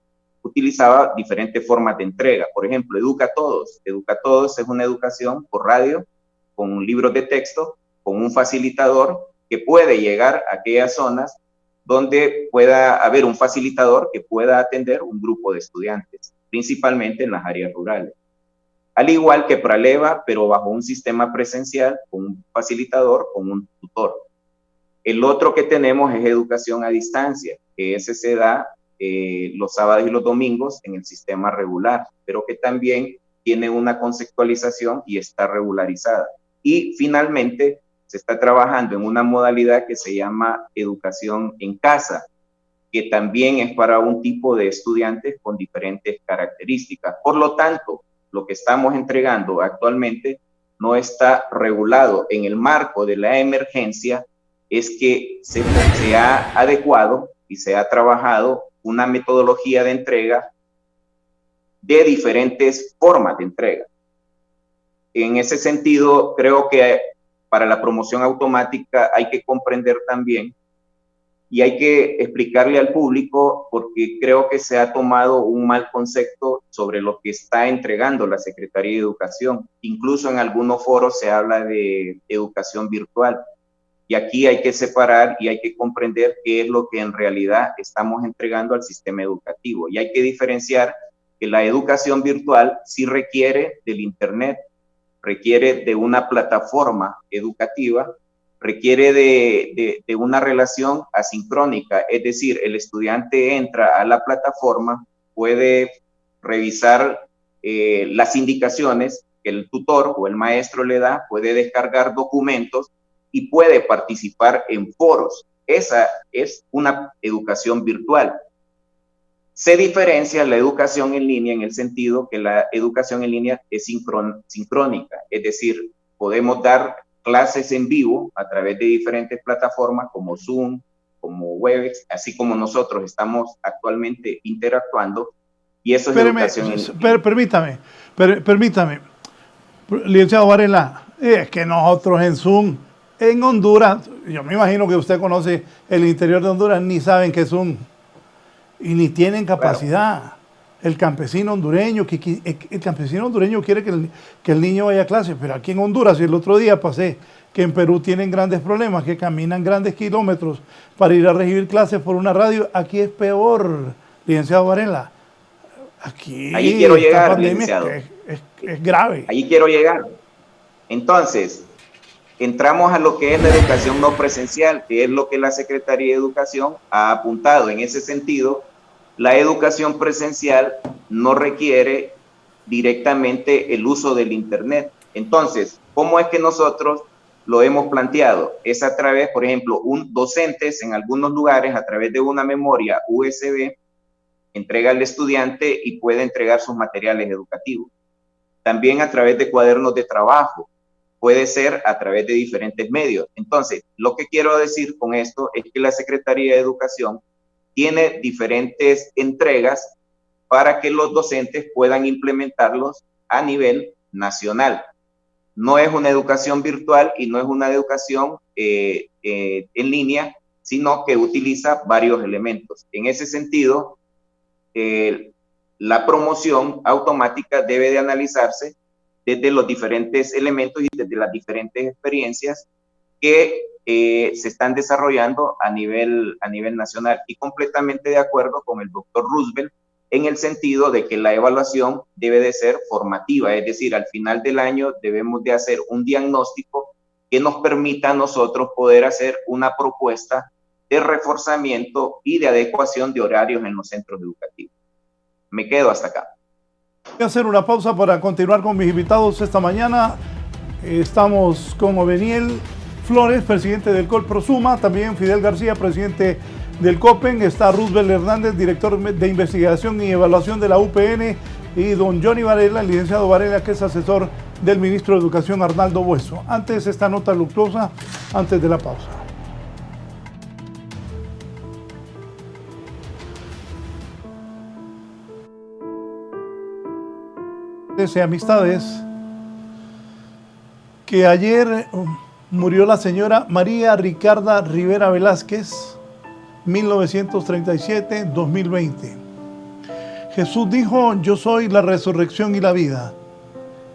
F: utilizaba diferentes formas de entrega. Por ejemplo, Educa Todos. Educa Todos es una educación por radio, con libros de texto, con un facilitador que puede llegar a aquellas zonas donde pueda haber un facilitador que pueda atender un grupo de estudiantes, principalmente en las áreas rurales. Al igual que Praleva, pero bajo un sistema presencial, con un facilitador, con un tutor. El otro que tenemos es educación a distancia, que ese se da los sábados y los domingos en el sistema regular, pero que también tiene una conceptualización y está regularizada. Y finalmente se está trabajando en una modalidad que se llama educación en casa, que también es para un tipo de estudiantes con diferentes características. Por lo tanto, lo que estamos entregando actualmente no está regulado en el marco de la emergencia, es que se ha adecuado y se ha trabajado una metodología de entrega de diferentes formas de entrega. En ese sentido, creo que para la promoción automática hay que comprender también y hay que explicarle al público, porque creo que se ha tomado un mal concepto sobre lo que está entregando la Secretaría de Educación. Incluso en algunos foros se habla de educación virtual. Y aquí hay que separar y hay que comprender qué es lo que en realidad estamos entregando al sistema educativo. Y hay que diferenciar que la educación virtual sí requiere del Internet, requiere de una plataforma educativa, requiere de una relación asincrónica, es decir, el estudiante entra a la plataforma, puede revisar las indicaciones que el tutor o el maestro le da, puede descargar documentos y puede participar en foros. Esa es una educación virtual. Se diferencia la educación en línea en el sentido que la educación en línea es sincrónica, es decir, podemos dar clases en vivo a través de diferentes plataformas como Zoom, como Webex, así como nosotros estamos actualmente interactuando, y eso es educación en línea.
B: Permítame, licenciado Varela, es que nosotros en Zoom, en Honduras, yo me imagino que usted conoce el interior de Honduras, ni saben qué es Zoom, y ni tienen capacidad. Claro. El campesino hondureño quiere que el niño vaya a clase, pero aquí en Honduras, y el otro día pasé que en Perú tienen grandes problemas, que caminan grandes kilómetros para ir a recibir clases por una radio. Aquí es peor, licenciado Varela. Aquí
F: ahí quiero llegar, licenciado.
B: Es grave.
F: Ahí quiero llegar. Entonces, entramos a lo que es la educación no presencial, que es lo que la Secretaría de Educación ha apuntado. En ese sentido, la educación presencial no requiere directamente el uso del Internet. Entonces, ¿cómo es que nosotros lo hemos planteado? Es a través, por ejemplo, docentes en algunos lugares, a través de una memoria USB, entrega al estudiante y puede entregar sus materiales educativos. También a través de cuadernos de trabajo. Puede ser a través de diferentes medios. Entonces, lo que quiero decir con esto es que la Secretaría de Educación tiene diferentes entregas para que los docentes puedan implementarlos a nivel nacional. No es una educación virtual y no es una educación en línea, sino que utiliza varios elementos. En ese sentido, la promoción automática debe de analizarse desde los diferentes elementos y desde las diferentes experiencias que se están desarrollando a nivel nacional, y completamente de acuerdo con el doctor Roosevelt en el sentido de que la evaluación debe de ser formativa, es decir, al final del año debemos de hacer un diagnóstico que nos permita a nosotros poder hacer una propuesta de reforzamiento y de adecuación de horarios en los centros educativos. Me quedo hasta acá.
B: Voy a hacer una pausa para continuar con mis invitados esta mañana. Estamos con Oveniel Flores, presidente del Colprosuma, también Fidel García, presidente del COPEN, está Roosevelt Hernández, director de investigación y evaluación de la UPN, y don Johnny Varela, el licenciado Varela, que es asesor del ministro de Educación Arnaldo Bueso. Antes esta nota luctuosa, antes de la pausa. Amistades, que ayer murió la señora María Ricarda Rivera Velázquez, 1937-2020. Jesús dijo: yo soy la resurrección y la vida.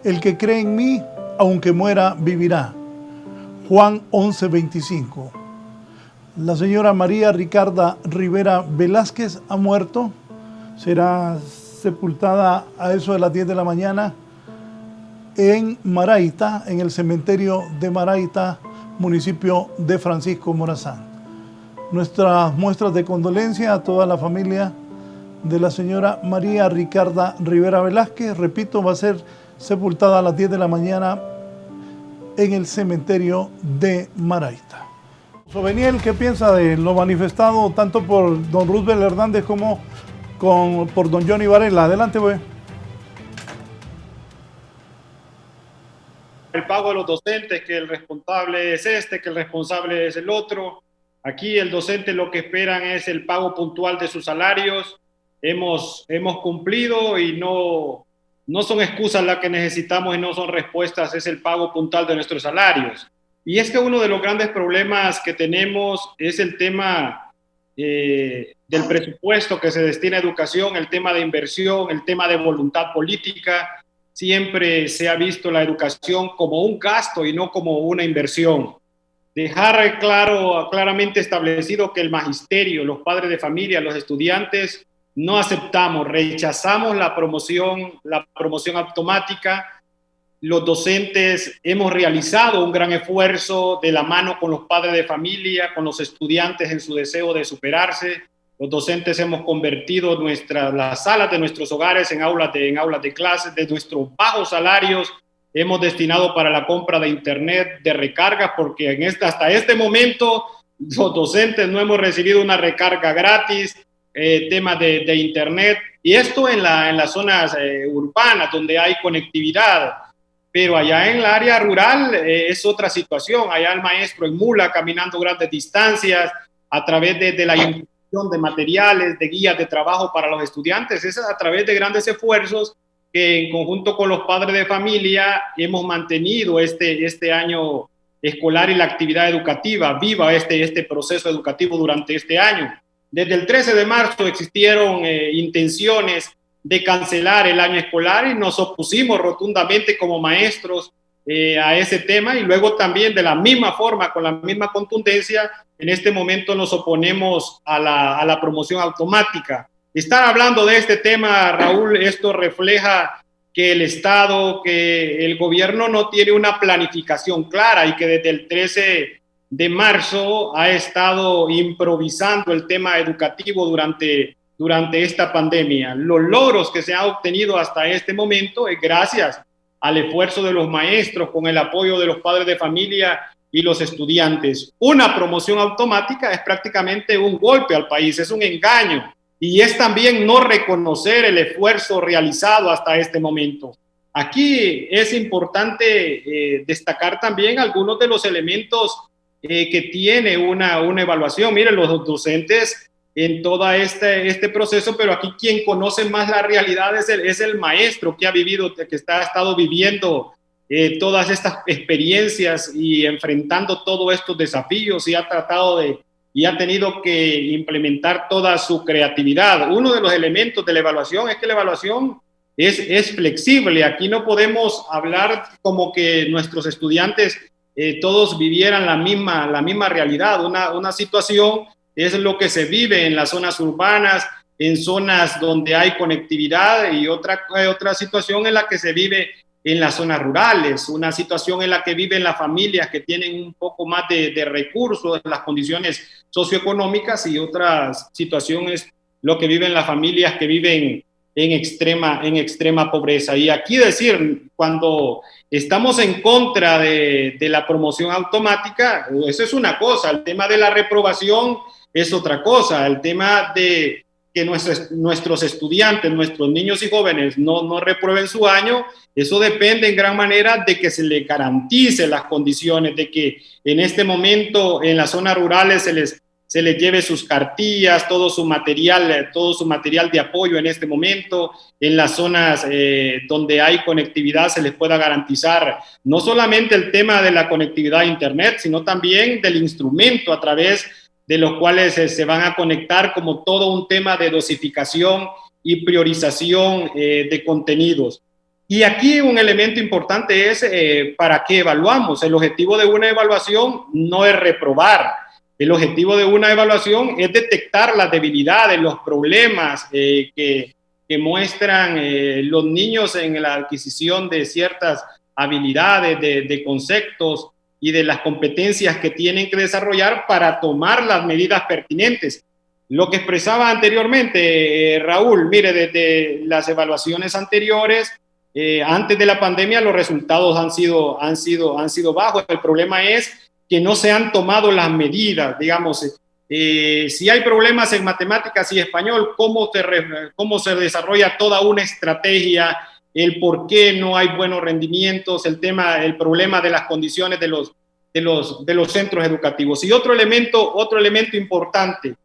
B: El que cree en mí, aunque muera, vivirá. Juan 11:25. La señora María Ricarda Rivera Velázquez ha muerto. Será sepultada a eso de las 10 de la mañana en Maraita, en el cementerio de Maraita, municipio de Francisco Morazán. Nuestras muestras de condolencia a toda la familia de la señora María Ricarda Rivera Velázquez. Repito, va a ser sepultada a las 10 de la mañana en el cementerio de Maraita. Oveniel, ¿qué piensa de lo manifestado tanto por don Roosevelt Hernández como por don Johnny Varela? Adelante, güey.
G: El pago de los docentes, que el responsable es este, que el responsable es el otro. Aquí el docente lo que esperan es el pago puntual de sus salarios. Hemos cumplido y no son excusas las que necesitamos y no son respuestas, es el pago puntual de nuestros salarios. Y es que uno de los grandes problemas que tenemos es el tema del presupuesto que se destina a educación, el tema de inversión, el tema de voluntad política. Siempre se ha visto la educación como un gasto y no como una inversión. Dejar claramente establecido que el magisterio, los padres de familia, los estudiantes, no aceptamos, rechazamos la promoción automática. Los docentes hemos realizado un gran esfuerzo de la mano con los padres de familia, con los estudiantes en su deseo de superarse. Los docentes hemos convertido las salas de nuestros hogares en aulas de clases. De nuestros bajos salarios hemos destinado para la compra de internet, de recargas, porque hasta este momento los docentes no hemos recibido una recarga gratis, temas de internet, y esto en las zonas urbanas donde hay conectividad. Pero allá en el área rural es otra situación. Allá el maestro en mula, caminando grandes distancias, a través de la impresión de materiales, de guías de trabajo para los estudiantes. Es a través de grandes esfuerzos que en conjunto con los padres de familia hemos mantenido este año escolar y la actividad educativa viva, este proceso educativo durante este año. Desde el 13 de marzo existieron intenciones de cancelar el año escolar y nos opusimos rotundamente como maestros a ese tema, y luego también de la misma forma, con la misma contundencia, en este momento nos oponemos a la promoción automática. Estar hablando de este tema, Raúl, esto refleja que el Estado, que el gobierno no tiene una planificación clara y que desde el 13 de marzo ha estado improvisando el tema educativo durante esta pandemia. Los logros que se han obtenido hasta este momento es gracias al esfuerzo de los maestros, con el apoyo de los padres de familia y los estudiantes. Una promoción automática es prácticamente un golpe al país, es un engaño, y es también no reconocer el esfuerzo realizado hasta este momento. Aquí es importante destacar también algunos de los elementos que tiene una evaluación. Miren, los docentes en todo este proceso, pero aquí quien conoce más la realidad es el maestro que ha vivido, que ha estado viviendo todas estas experiencias y enfrentando todos estos desafíos, y ha tenido que implementar toda su creatividad. Uno de los elementos de la evaluación es que la evaluación es flexible. Aquí no podemos hablar como que nuestros estudiantes todos vivieran la misma realidad. Una situación es lo que se vive en las zonas urbanas, en zonas donde hay conectividad, y otra situación es la que se vive en las zonas rurales, una situación en la que viven las familias que tienen un poco más de recursos, las condiciones socioeconómicas, y otras situaciones lo que viven las familias que viven en extrema pobreza. Y aquí decir, cuando estamos en contra de la promoción automática, eso es una cosa, el tema de la reprobación es otra cosa, el tema de que nuestros estudiantes, nuestros niños y jóvenes no reprueben su año, eso depende en gran manera de que se les garantice las condiciones, de que en este momento en las zonas rurales se les lleve sus cartillas, todo su material de apoyo en este momento. En las zonas donde hay conectividad se les pueda garantizar no solamente el tema de la conectividad a Internet, sino también del instrumento a través de los cuales se van a conectar, como todo un tema de dosificación y priorización de contenidos. Y aquí un elemento importante es para qué evaluamos. El objetivo de una evaluación no es reprobar. El objetivo de una evaluación es detectar las debilidades, los problemas que muestran los niños en la adquisición de ciertas habilidades, de conceptos y de las competencias que tienen que desarrollar para tomar las medidas pertinentes. Lo que expresaba anteriormente, Raúl, mire, desde las evaluaciones anteriores, antes de la pandemia, los resultados han sido bajos. El problema es que no se han tomado las medidas, digamos, si hay problemas en matemáticas y español, ¿cómo se desarrolla toda una estrategia? El por qué no hay buenos rendimientos, el problema de las condiciones de los centros educativos. Y otro elemento importante,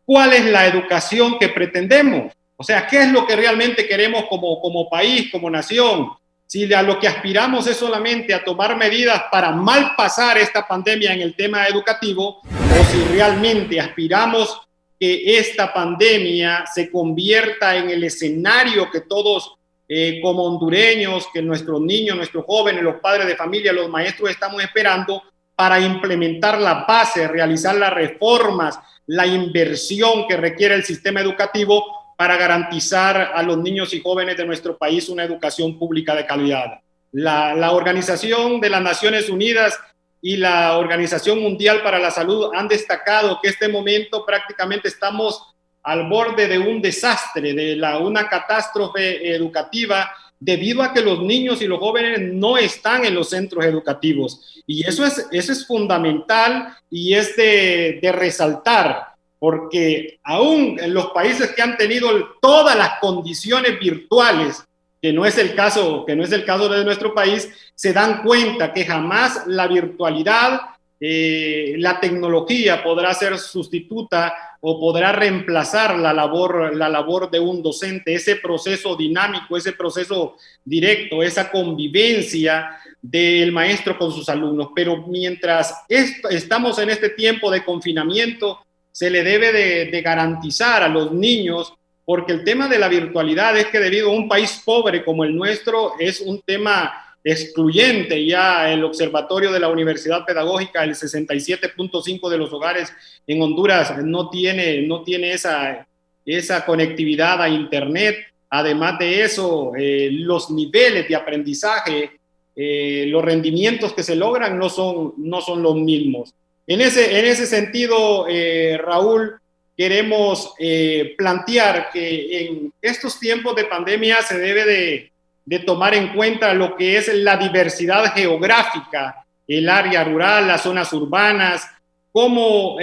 G: ¿cuál es la educación que pretendemos? O sea, ¿qué es lo que realmente queremos como país, como nación? Si a lo que aspiramos es solamente a tomar medidas para mal pasar esta pandemia en el tema educativo, o si realmente aspiramos que esta pandemia se convierta en el escenario que todos como hondureños, que nuestros niños, nuestros jóvenes, los padres de familia, los maestros estamos esperando para implementar la base, realizar las reformas, la inversión que requiere el sistema educativo para garantizar a los niños y jóvenes de nuestro país una educación pública de calidad. La Organización de las Naciones Unidas y la Organización Mundial para la Salud han destacado que en este momento prácticamente estamos al borde de un desastre, una catástrofe educativa, debido a que los niños y los jóvenes no están en los centros educativos. Y eso es fundamental y es de resaltar, porque aún en los países que han tenido todas las condiciones virtuales, que no es el caso de nuestro país, se dan cuenta que jamás la virtualidad, la tecnología podrá ser sustituta o podrá reemplazar la labor de un docente, ese proceso dinámico, ese proceso directo, esa convivencia del maestro con sus alumnos. Pero mientras estamos en este tiempo de confinamiento, se le debe de garantizar a los niños, porque el tema de la virtualidad es que debido a un país pobre como el nuestro es un tema excluyente. Ya el observatorio de la Universidad Pedagógica, el 67.5% de los hogares en Honduras no tiene esa conectividad a Internet. Además de eso, los niveles de aprendizaje, los rendimientos que se logran no son los mismos. En ese sentido, Raúl, queremos plantear que en estos tiempos de pandemia se debe de tomar en cuenta lo que es la diversidad geográfica, el área rural, las zonas urbanas, cómo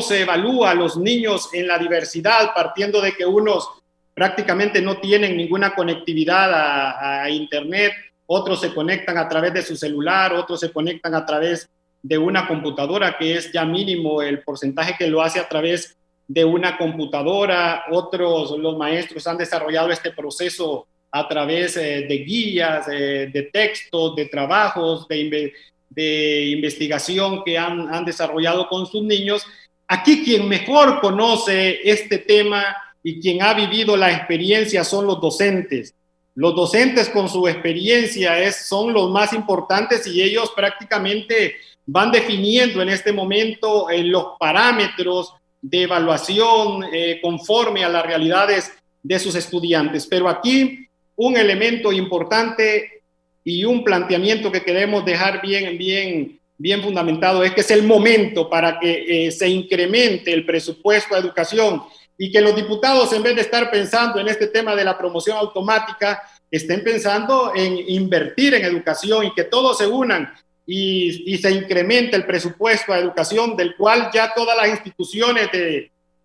G: se evalúa a los niños en la diversidad, partiendo de que unos prácticamente no tienen ninguna conectividad a Internet, otros se conectan a través de su celular, otros se conectan a través de una computadora, que es ya mínimo el porcentaje que lo hace a través de una computadora. Los maestros han desarrollado este proceso a través de guías, de textos, de trabajos, de investigación que han desarrollado con sus niños. Aquí quien mejor conoce este tema y quien ha vivido la experiencia son los docentes. Los docentes con su experiencia son los más importantes, y ellos prácticamente van definiendo en este momento los parámetros de evaluación conforme a las realidades de sus estudiantes. Pero aquí un elemento importante y un planteamiento que queremos dejar bien fundamentado es que es el momento para que se incremente el presupuesto a educación y que los diputados, en vez de estar pensando en este tema de la promoción automática, estén pensando en invertir en educación y que todos se unan y se incremente el presupuesto a educación, del cual ya todas las instituciones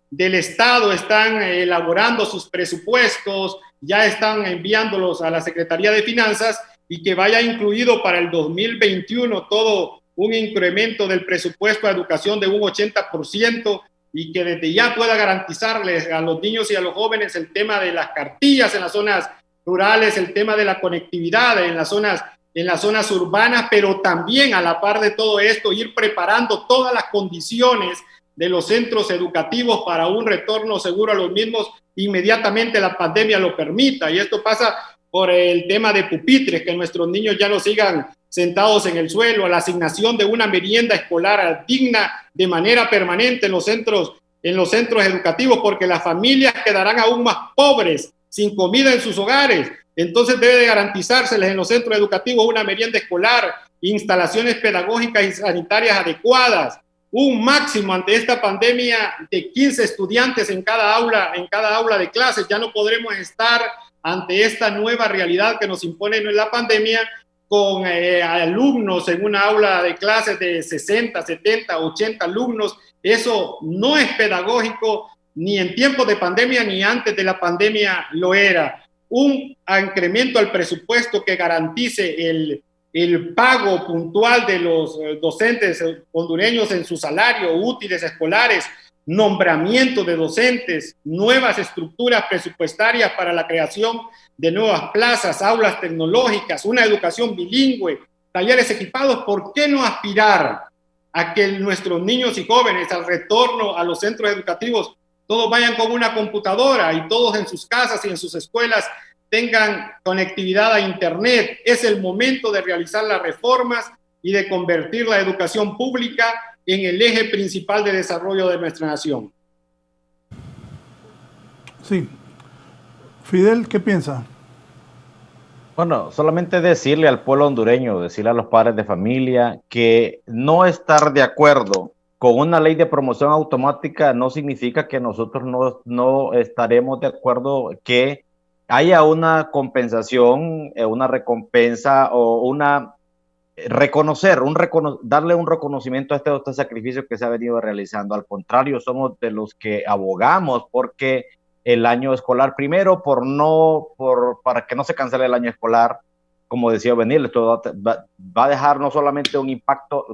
G: del Estado están elaborando sus presupuestos, ya están enviándolos a la Secretaría de Finanzas, y que vaya incluido para el 2021 todo un incremento del presupuesto a educación de un 80%, y que desde ya pueda garantizarles a los niños y a los jóvenes el tema de las cartillas en las zonas rurales, el tema de la conectividad en las zonas urbanas, pero también a la par de todo esto ir preparando todas las condiciones de los centros educativos para un retorno seguro a los mismos inmediatamente la pandemia lo permita. Y esto pasa por el tema de pupitres, que nuestros niños ya no sigan sentados en el suelo, la asignación de una merienda escolar digna de manera permanente en los centros educativos, porque las familias quedarán aún más pobres, sin comida en sus hogares. Entonces debe de garantizárseles en los centros educativos una merienda escolar, instalaciones pedagógicas y sanitarias adecuadas, un máximo ante esta pandemia de 15 estudiantes en cada aula de clases. Ya no podremos estar ante esta nueva realidad que nos impone la pandemia con alumnos en una aula de clases de 60, 70, 80 alumnos. Eso no es pedagógico ni en tiempos de pandemia ni antes de la pandemia lo era. Un incremento al presupuesto que garantice el pago puntual de los docentes hondureños en su salario, útiles escolares, nombramiento de docentes, nuevas estructuras presupuestarias para la creación de nuevas plazas, aulas tecnológicas, una educación bilingüe, talleres equipados. ¿Por qué no aspirar a que nuestros niños y jóvenes al retorno a los centros educativos todos vayan con una computadora y todos en sus casas y en sus escuelas tengan conectividad a internet? Es el momento de realizar las reformas y de convertir la educación pública en el eje principal de desarrollo de nuestra nación.
B: Sí. Fidel, ¿qué piensa?
H: Bueno, solamente decirle al pueblo hondureño, decirle a los padres de familia que no estar de acuerdo con una ley de promoción automática no significa que nosotros no estaremos de acuerdo que haya una compensación, una recompensa o una darle un reconocimiento a este sacrificio que se ha venido realizando. Al contrario, somos de los que abogamos porque el año escolar, primero para que no se cancele el año escolar, como decía Benil, esto va a dejar no solamente un impacto,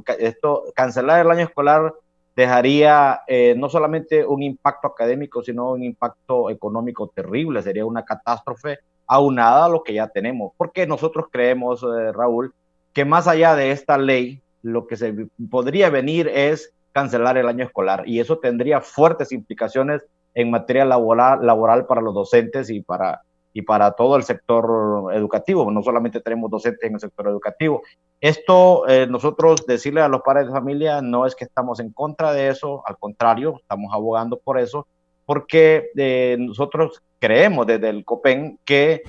H: cancelar el año escolar dejaría no solamente un impacto académico, sino un impacto económico terrible. Sería una catástrofe aunada a lo que ya tenemos, porque nosotros creemos, Raúl, que más allá de esta ley, lo que se podría venir es cancelar el año escolar, y eso tendría fuertes implicaciones en materia laboral para los docentes y para todo el sector educativo. No solamente tenemos docentes en el sector educativo. Esto, nosotros decirle a los padres de familia, no es que estamos en contra de eso, al contrario, estamos abogando por eso, porque nosotros creemos desde el COPEN que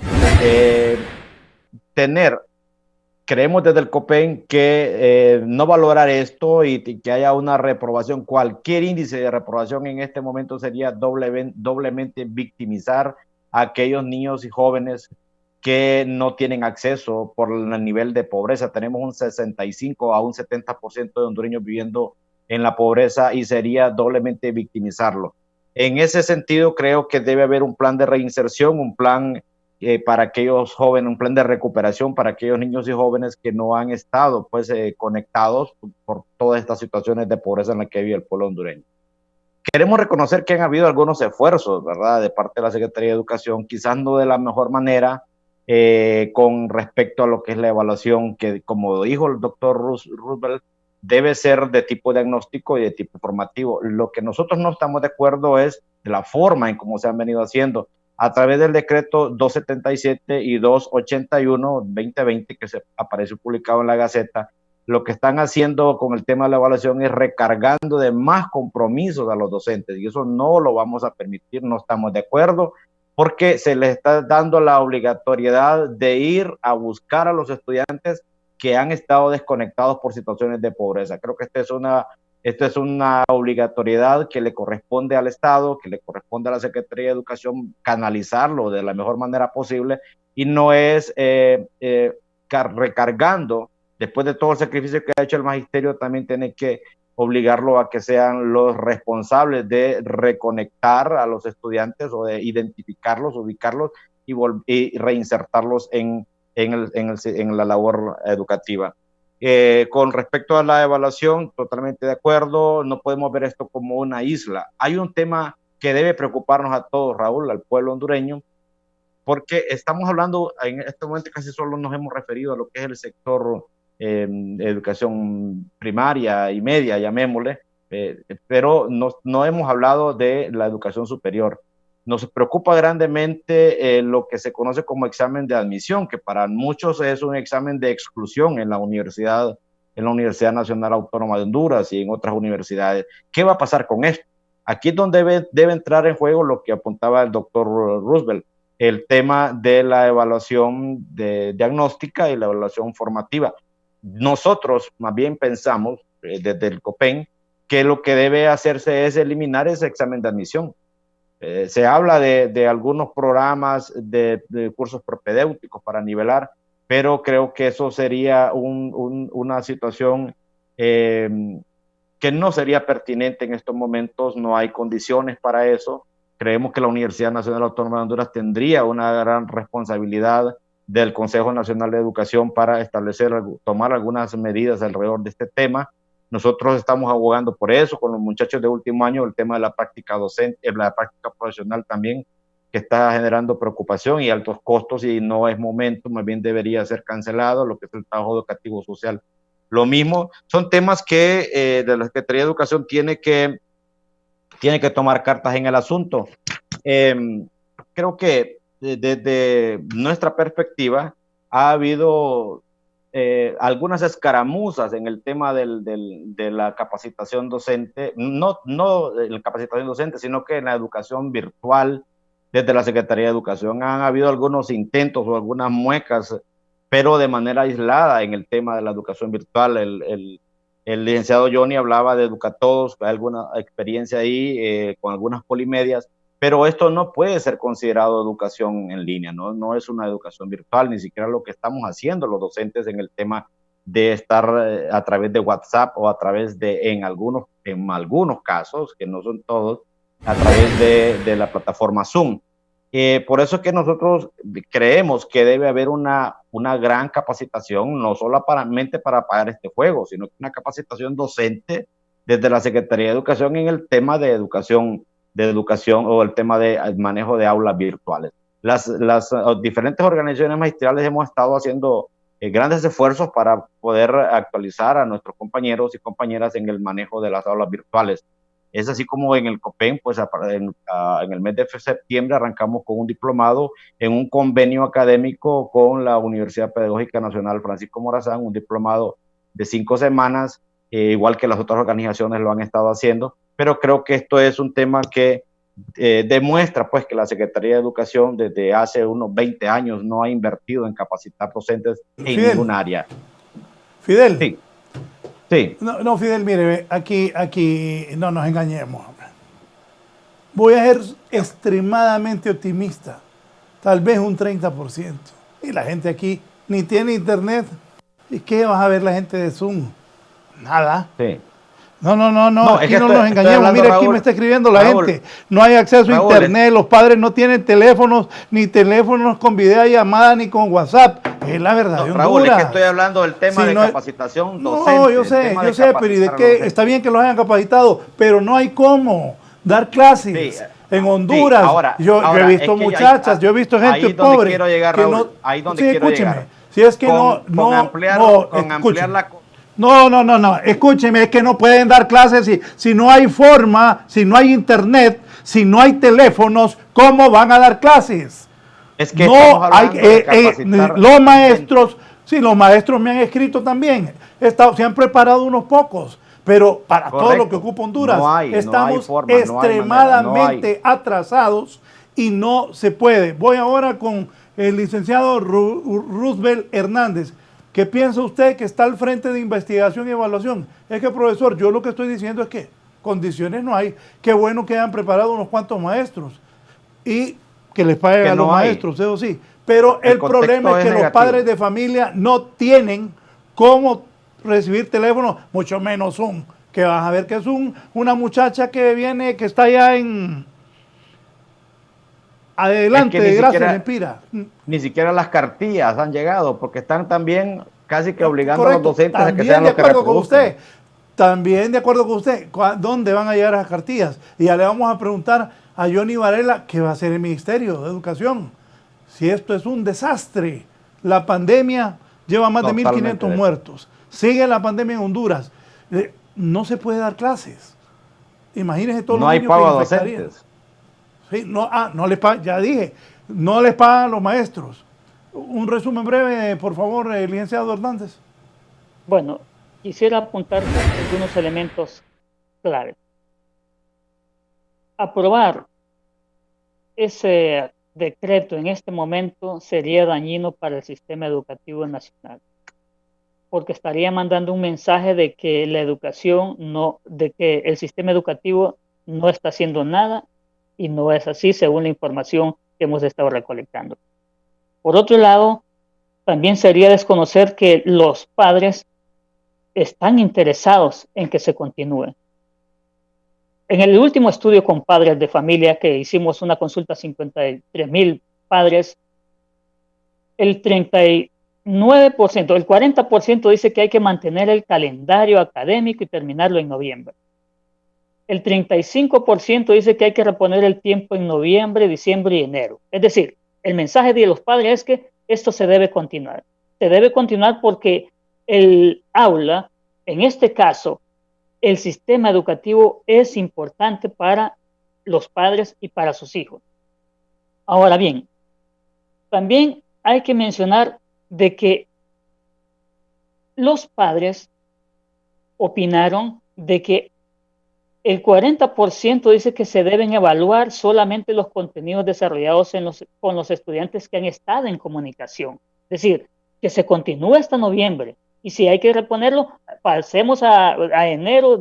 H: no valorar esto y que haya una reprobación, cualquier índice de reprobación en este momento sería doblemente victimizar a aquellos niños y jóvenes que no tienen acceso por el nivel de pobreza. Tenemos un 65 a un 70% de hondureños viviendo en la pobreza y sería doblemente victimizarlo. En ese sentido, creo que debe haber un plan de reinserción, un plan para aquellos jóvenes, un plan de recuperación para aquellos niños y jóvenes que no han estado conectados por todas estas situaciones de pobreza en las que vive el pueblo hondureño. Queremos reconocer que han habido algunos esfuerzos, ¿verdad?, de parte de la Secretaría de Educación, quizás no de la mejor manera con respecto a lo que es la evaluación, que como dijo el doctor Roosevelt, debe ser de tipo diagnóstico y de tipo formativo. Lo que nosotros no estamos de acuerdo es de la forma en cómo se han venido haciendo a través del decreto 277 y 281-2020 que se apareció publicado en la Gaceta. Lo que están haciendo con el tema de la evaluación es recargando de más compromisos a los docentes, y eso no lo vamos a permitir, no estamos de acuerdo. porque se les está dando la obligatoriedad de ir a buscar a los estudiantes que han estado desconectados por situaciones de pobreza. Creo que esta es una obligatoriedad que le corresponde al Estado, que le corresponde a la Secretaría de Educación canalizarlo de la mejor manera posible, y no es recargando, después de todo el sacrificio que ha hecho el magisterio, también tiene que obligarlo a que sean los responsables de reconectar a los estudiantes o de identificarlos, ubicarlos y reinsertarlos en la labor educativa. Con respecto a la evaluación, totalmente de acuerdo, no podemos ver esto como una isla. Hay un tema que debe preocuparnos a todos, Raúl, al pueblo hondureño, porque estamos hablando, en este momento casi solo nos hemos referido a lo que es el sector educación primaria y media, llamémosle, pero no hemos hablado de la educación superior. Nos preocupa grandemente lo que se conoce como examen de admisión, que para muchos es un examen de exclusión en la Universidad Nacional Autónoma de Honduras y en otras universidades. ¿Qué va a pasar con esto? Aquí es donde debe entrar en juego lo que apuntaba el doctor Roosevelt, el tema de la evaluación diagnóstica y la evaluación formativa. Nosotros más bien pensamos desde el COPEN que lo que debe hacerse es eliminar ese examen de admisión. Se habla de algunos programas de cursos propedéuticos para nivelar, pero creo que eso sería una situación que no sería pertinente en estos momentos. No hay condiciones para eso. Creemos que la Universidad Nacional Autónoma de Honduras tendría una gran responsabilidad del Consejo Nacional de Educación para tomar algunas medidas alrededor de este tema. Nosotros estamos abogando por eso con los muchachos de último año, el tema de la práctica docente, la práctica profesional también, que está generando preocupación y altos costos, y no es momento, más bien debería ser cancelado, lo que es el trabajo educativo social. Lo mismo, son temas que de la Secretaría de Educación tiene que tomar cartas en el asunto. Creo que desde nuestra perspectiva ha habido algunas escaramuzas en el tema de la capacitación docente, no la capacitación docente, sino que en la educación virtual desde la Secretaría de Educación. Han habido algunos intentos o algunas muecas, pero de manera aislada en el tema de la educación virtual. El licenciado Johnny hablaba de Educatodos, hay alguna experiencia ahí con algunas polimedias, pero esto no puede ser considerado educación en línea, no es una educación virtual, ni siquiera lo que estamos haciendo los docentes en el tema de estar a través de WhatsApp o a través en algunos casos, que no son todos, a través de la plataforma Zoom. Por eso es que nosotros creemos que debe haber una gran capacitación, no solamente para pagar este juego, sino una capacitación docente desde la Secretaría de Educación en el tema de educación o el tema de manejo de aulas virtuales. Las diferentes organizaciones magistrales hemos estado haciendo grandes esfuerzos para poder actualizar a nuestros compañeros y compañeras en el manejo de las aulas virtuales. Es así como en el COPEN, pues en el mes de septiembre arrancamos con un diplomado en un convenio académico con la Universidad Pedagógica Nacional Francisco Morazán, un diplomado de 5 semanas, igual que las otras organizaciones lo han estado haciendo, pero creo que esto es un tema que demuestra pues que la Secretaría de Educación desde hace unos 20 años no ha invertido en capacitar docentes en ningún área.
B: Fidel.
H: Sí. Sí.
B: No, Fidel, mire, aquí no nos engañemos. Voy a ser extremadamente optimista, tal vez un 30%. Y la gente aquí ni tiene internet. ¿Y qué vas a ver la gente de Zoom? Nada.
H: Sí.
B: No, aquí no nos engañemos. Mira, Raúl, aquí me está escribiendo la gente. No hay acceso a internet, los padres no tienen teléfonos, ni teléfonos con videollamada, ni con WhatsApp. Es la verdad.
H: Raúl, es que estoy hablando del tema de capacitación docente.
B: No, yo sé, pero ¿y de qué? Está bien que los hayan capacitado, pero no hay cómo dar clases. Sí. En Honduras, sí, ahora, yo he visto muchachas, yo he visto gente pobre.
H: Quiero llegar, Raúl, ahí donde quiero llegar.
B: Si es que No, escúcheme, es que no pueden dar clases si no hay forma, si no hay internet, si no hay teléfonos, ¿cómo van a dar clases?
H: Es que
B: no hay, los maestros me han escrito también, se han preparado unos pocos, pero para todo lo que ocupa Honduras, estamos extremadamente atrasados y no se puede. Voy ahora con el licenciado Roosevelt Hernández. ¿Qué piensa usted que está al frente de investigación y evaluación? Es que, profesor, yo lo que estoy diciendo es que condiciones no hay. Qué bueno que hayan preparado unos cuantos maestros y que les paguen a los maestros, eso sí. Pero el problema es que los padres de familia no tienen cómo recibir teléfono, mucho menos Zoom. Que vas a ver que es una muchacha que viene, que está allá en... Adelante, es que gracias, Lempira.
H: Ni siquiera las cartillas han llegado, porque están también casi que obligando a los docentes a que sean los que reproduzcan.
B: También de acuerdo con usted. ¿Dónde van a llegar las cartillas? Y ya le vamos a preguntar a Johnny Varela qué va a hacer el Ministerio de Educación. Si esto es un desastre. La pandemia lleva más de 1.500 muertos. Sigue la pandemia en Honduras. No se puede dar clases. Imagínense todos los niños que infectarían. Docentes. Sí, no les pagan, ya dije, no les pagan los maestros. Un resumen breve, por favor, licenciado Hernández.
I: Bueno, quisiera apuntar algunos elementos claves. Aprobar ese decreto en este momento sería dañino para el sistema educativo nacional, porque estaría mandando un mensaje de que la educación de que el sistema educativo no está haciendo nada. Y no es así según la información que hemos estado recolectando. Por otro lado, también sería desconocer que los padres están interesados en que se continúe. En el último estudio con padres de familia que hicimos una consulta a 53,000 padres, el 39%, el 40% dice que hay que mantener el calendario académico y terminarlo en noviembre. El 35% dice que hay que reponer el tiempo en noviembre, diciembre y enero. Es decir, el mensaje de los padres es que esto se debe continuar. Se debe continuar porque el aula, en este caso, el sistema educativo es importante para los padres y para sus hijos. Ahora bien, también hay que mencionar de que los padres opinaron de que el 40% dice que se deben evaluar solamente los contenidos desarrollados con los estudiantes que han estado en comunicación. Es decir, que se continúe hasta noviembre. Y si hay que reponerlo, pasemos a enero,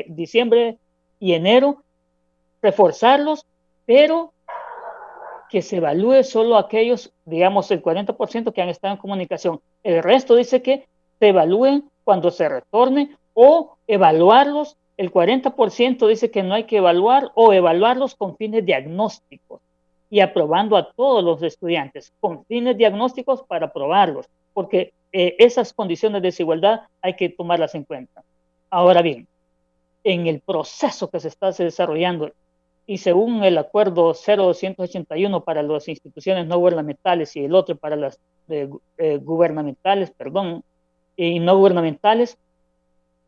I: diciembre y enero, reforzarlos, pero que se evalúe solo aquellos, digamos, el 40% que han estado en comunicación. El resto dice que se evalúen cuando se retorne o evaluarlos. El 40% dice que no hay que evaluar o evaluarlos con fines diagnósticos y aprobando a todos los estudiantes con fines diagnósticos para aprobarlos, porque esas condiciones de desigualdad hay que tomarlas en cuenta. Ahora bien, en el proceso que se está desarrollando y según el acuerdo 0281 para las instituciones no gubernamentales y el otro para las gubernamentales, y no gubernamentales,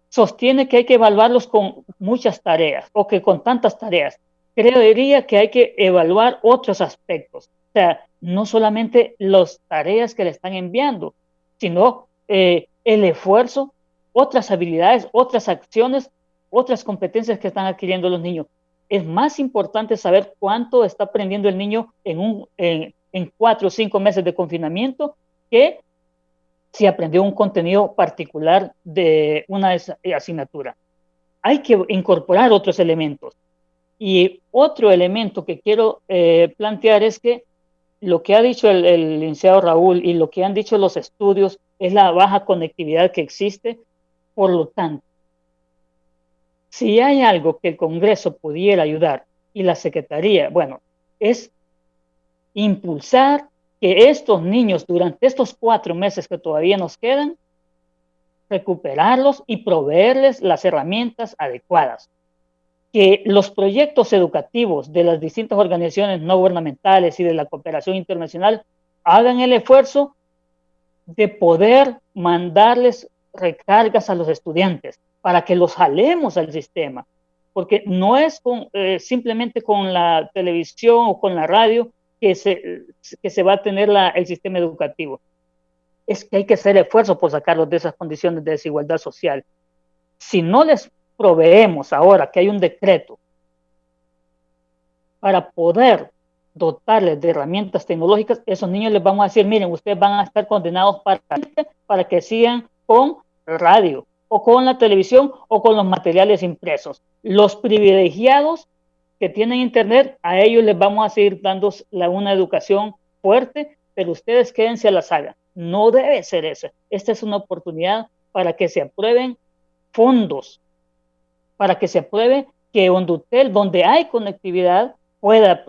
I: sostiene que hay que evaluarlos con muchas tareas o que con tantas tareas. Creería que hay que evaluar otros aspectos. O sea, no solamente las tareas que le están enviando, sino el esfuerzo, otras habilidades, otras acciones, otras competencias que están adquiriendo los niños. Es más importante saber cuánto está aprendiendo el niño en 4 o 5 meses de confinamiento que si aprendió un contenido particular de una asignatura. Hay que incorporar otros elementos. Y otro elemento que quiero plantear es que lo que ha dicho el licenciado Raúl y lo que han dicho los estudios es la baja conectividad que existe. Por lo tanto, si hay algo que el Congreso pudiera ayudar y la Secretaría, bueno, es impulsar que estos niños durante estos 4 meses que todavía nos quedan, recuperarlos y proveerles las herramientas adecuadas. Que los proyectos educativos de las distintas organizaciones no gubernamentales y de la cooperación internacional hagan el esfuerzo de poder mandarles recargas a los estudiantes para que los jalemos al sistema. Porque no es simplemente con la televisión o con la radio que se va a tener el sistema educativo. Es que hay que hacer esfuerzo por sacarlos de esas condiciones de desigualdad social. Si no les proveemos ahora que hay un decreto para poder dotarles de herramientas tecnológicas, esos niños les vamos a decir, miren, ustedes van a estar condenados para que sigan con radio, o con la televisión, o con los materiales impresos. Los privilegiados que tienen internet, a ellos les vamos a seguir dando una educación fuerte, pero ustedes quédense a la saga. No debe ser esa. Esta es una oportunidad para que se aprueben fondos, para que se apruebe que Hondutel, donde hay conectividad, pueda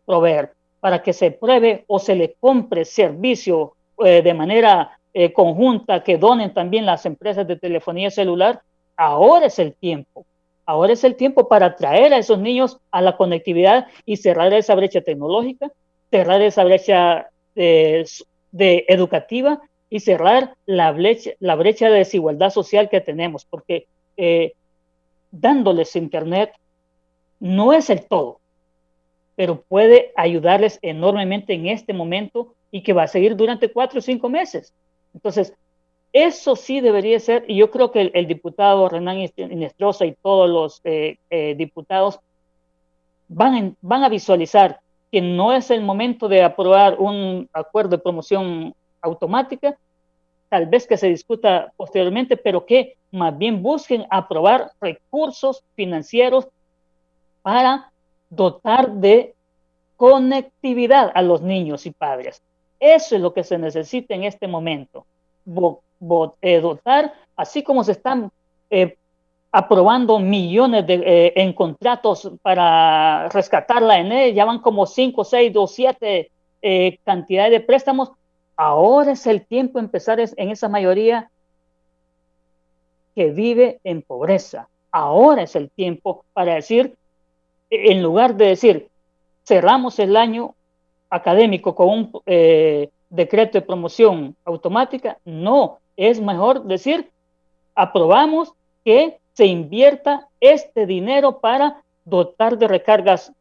I: proveer, para que se apruebe o se le compre servicio de manera conjunta, que donen también las empresas de telefonía celular. Ahora es el tiempo. Ahora es el tiempo para atraer a esos niños a la conectividad y cerrar esa brecha tecnológica, cerrar esa brecha de educativa y cerrar la brecha de desigualdad social que tenemos, porque dándoles internet no es el todo, pero puede ayudarles enormemente en este momento y que va a seguir durante 4 o 5 meses. Entonces, eso sí debería ser, y yo creo que el diputado Renán Inestrosa y todos los diputados van a visualizar que no es el momento de aprobar un acuerdo de promoción automática, tal vez que se discuta posteriormente, pero que más bien busquen aprobar recursos financieros para dotar de conectividad a los niños y padres. Eso es lo que se necesita en este momento. Dotar, así como se están aprobando millones en contratos para rescatar la ENE, ya van como 5, 6 o 7 cantidades de préstamos. Ahora es el tiempo de empezar en esa mayoría que vive en pobreza. Ahora es el tiempo para decir, en lugar de decir, cerramos el año académico con un decreto de promoción automática, no, es mejor decir, aprobamos que se invierta este dinero para dotar de recargas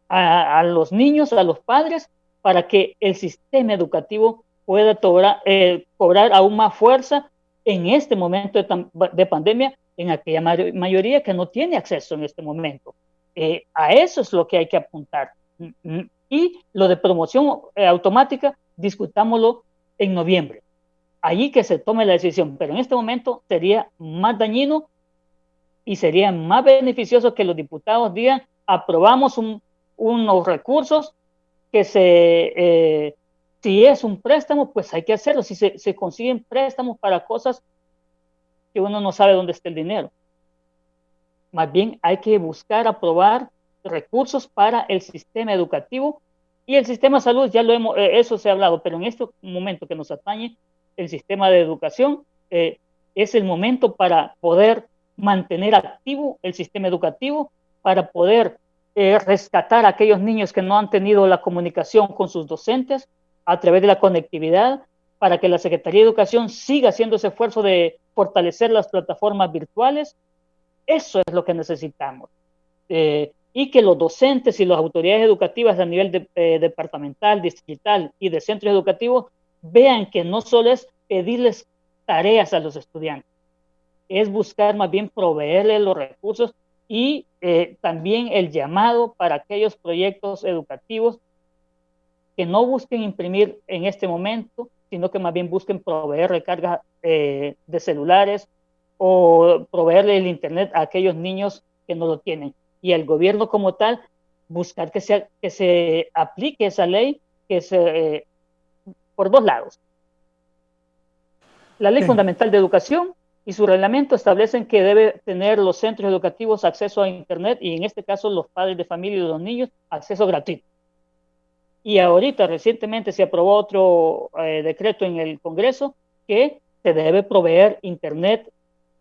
I: a los niños, a los padres, para que el sistema educativo pueda cobrar aún más fuerza en este momento de pandemia, en aquella mayoría que no tiene acceso en este momento. A eso es lo que hay que apuntar. Y lo de promoción automática, discutámoslo en noviembre. Allí que se tome la decisión, pero en este momento sería más dañino y sería más beneficioso que los diputados digan, aprobamos unos recursos que si es un préstamo, pues hay que hacerlo. Si se consiguen préstamos para cosas que uno no sabe dónde está el dinero. Más bien hay que buscar aprobar recursos para el sistema educativo y el sistema de salud, ya eso se ha hablado, pero en este momento que nos atañe el sistema de educación, es el momento para poder mantener activo el sistema educativo, para poder rescatar a aquellos niños que no han tenido la comunicación con sus docentes a través de la conectividad, para que la Secretaría de Educación siga haciendo ese esfuerzo de fortalecer las plataformas virtuales. Eso es lo que necesitamos. Y que los docentes y las autoridades educativas a nivel departamental, distrital y de centros educativos vean que no solo es pedirles tareas a los estudiantes, es buscar más bien proveerles los recursos y también el llamado para aquellos proyectos educativos que no busquen imprimir en este momento, sino que más bien busquen proveer recargas de celulares o proveerle el internet a aquellos niños que no lo tienen. Y el gobierno como tal, buscar que se aplique esa ley por dos lados. La Ley Fundamental de Educación y su reglamento establecen que debe tener los centros educativos acceso a internet y en este caso los padres de familia y los niños acceso gratuito. Y ahorita recientemente se aprobó otro decreto en el Congreso que se debe proveer internet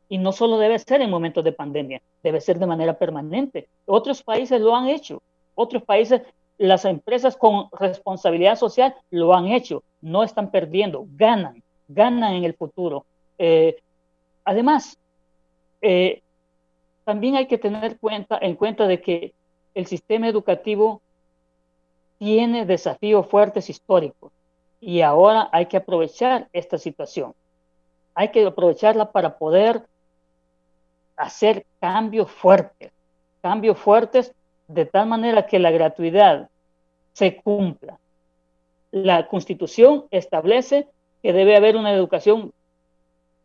I: y no solo debe ser en momentos de pandemia, debe ser de manera permanente. Otros países lo han hecho, otros países, las empresas con responsabilidad social lo han hecho, no están perdiendo, ganan en el futuro. Además, también hay que tener en cuenta de que el sistema educativo tiene desafíos fuertes históricos y ahora hay que aprovechar esta situación. Hay que aprovecharla para poder hacer cambios fuertes de tal manera que la gratuidad se cumpla. La Constitución establece que debe haber una educación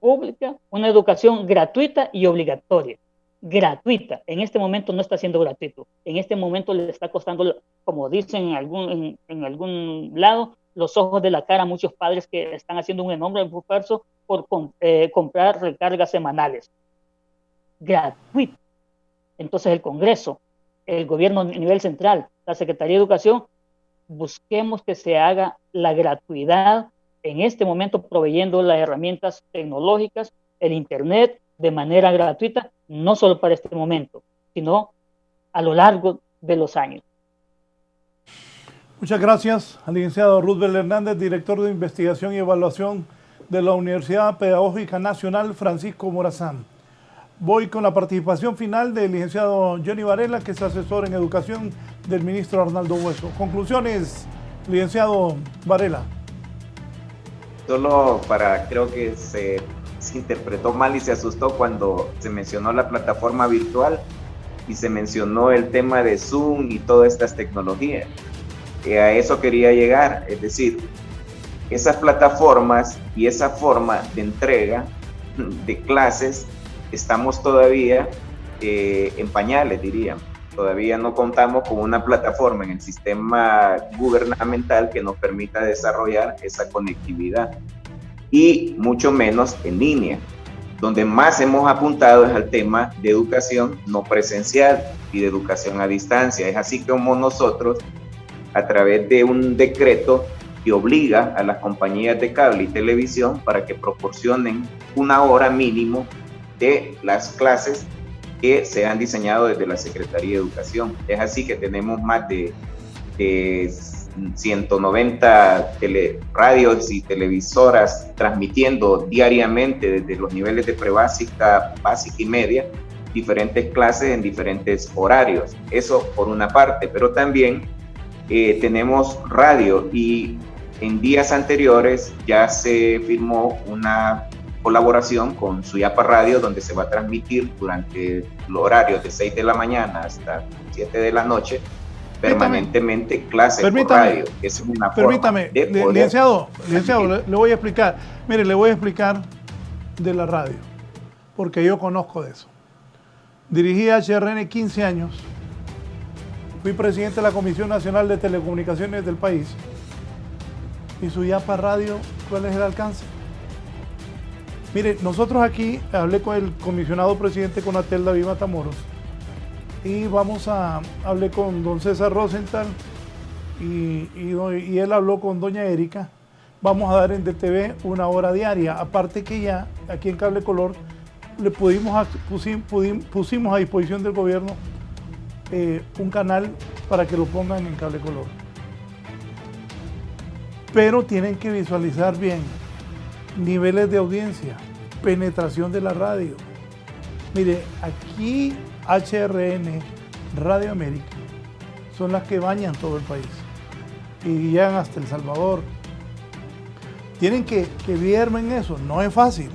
I: pública, una educación gratuita y obligatoria. Gratuita. En este momento no está siendo gratuito. En este momento le está costando, como dicen en algún lado, los ojos de la cara a muchos padres que están haciendo un enorme esfuerzo por comprar recargas semanales. Gratuito. Entonces el Congreso, el gobierno a nivel central, la Secretaría de Educación, busquemos que se haga la gratuidad en este momento, proveyendo las herramientas tecnológicas, el Internet, de manera gratuita, no solo para este momento, sino a lo largo de los años.
B: Muchas gracias al licenciado Roosevelt Hernández, director de Investigación y Evaluación de la Universidad Pedagógica Nacional Francisco Morazán. Voy con la participación final del licenciado Johnny Varela, que es asesor en educación del ministro Arnaldo Hueso. Conclusiones, licenciado Varela.
F: Solo creo que se interpretó mal y se asustó cuando se mencionó la plataforma virtual y se mencionó el tema de Zoom y todas estas tecnologías. A eso quería llegar, es decir, esas plataformas y esa forma de entrega de clases, estamos todavía en pañales, diríamos. Todavía no contamos con una plataforma en el sistema gubernamental que nos permita desarrollar esa conectividad, y mucho menos en línea. Donde más hemos apuntado es al tema de educación no presencial y de educación a distancia. Es así como nosotros, a través de un decreto que obliga a las compañías de cable y televisión para que proporcionen una hora mínimo de las clases que se han diseñado desde la Secretaría de Educación. Es así que tenemos más de 190 radios y televisoras transmitiendo diariamente desde los niveles de prebásica, básica y media, diferentes clases en diferentes horarios. Eso por una parte, pero también tenemos radio, y en días anteriores ya se firmó una colaboración con Suyapa Radio, donde se va a transmitir durante el horario de 6 de la mañana hasta 7 de la noche, permanentemente clases por radio. Es una forma de poder...
B: Licenciado, le voy a explicar. Mire, le voy a explicar de la radio, porque yo conozco de eso. Dirigí HRN 15 años. Fui presidente de la Comisión Nacional de Telecomunicaciones del país. Y Suyapa Radio, ¿cuál es el alcance? Mire, nosotros aquí, hablé con el comisionado presidente Conatel, David Matamoros, y hablé con don César Rosenthal, y él habló con doña Erika. Vamos a dar en DTV una hora diaria, aparte que ya aquí en Cable Color le pusimos a disposición del gobierno un canal para que lo pongan en Cable Color. Pero tienen que visualizar bien niveles de audiencia, penetración de la radio. Mire, aquí HRN, Radio América, son las que bañan todo el país y llegan hasta El Salvador. Tienen que viermen eso, no es fácil.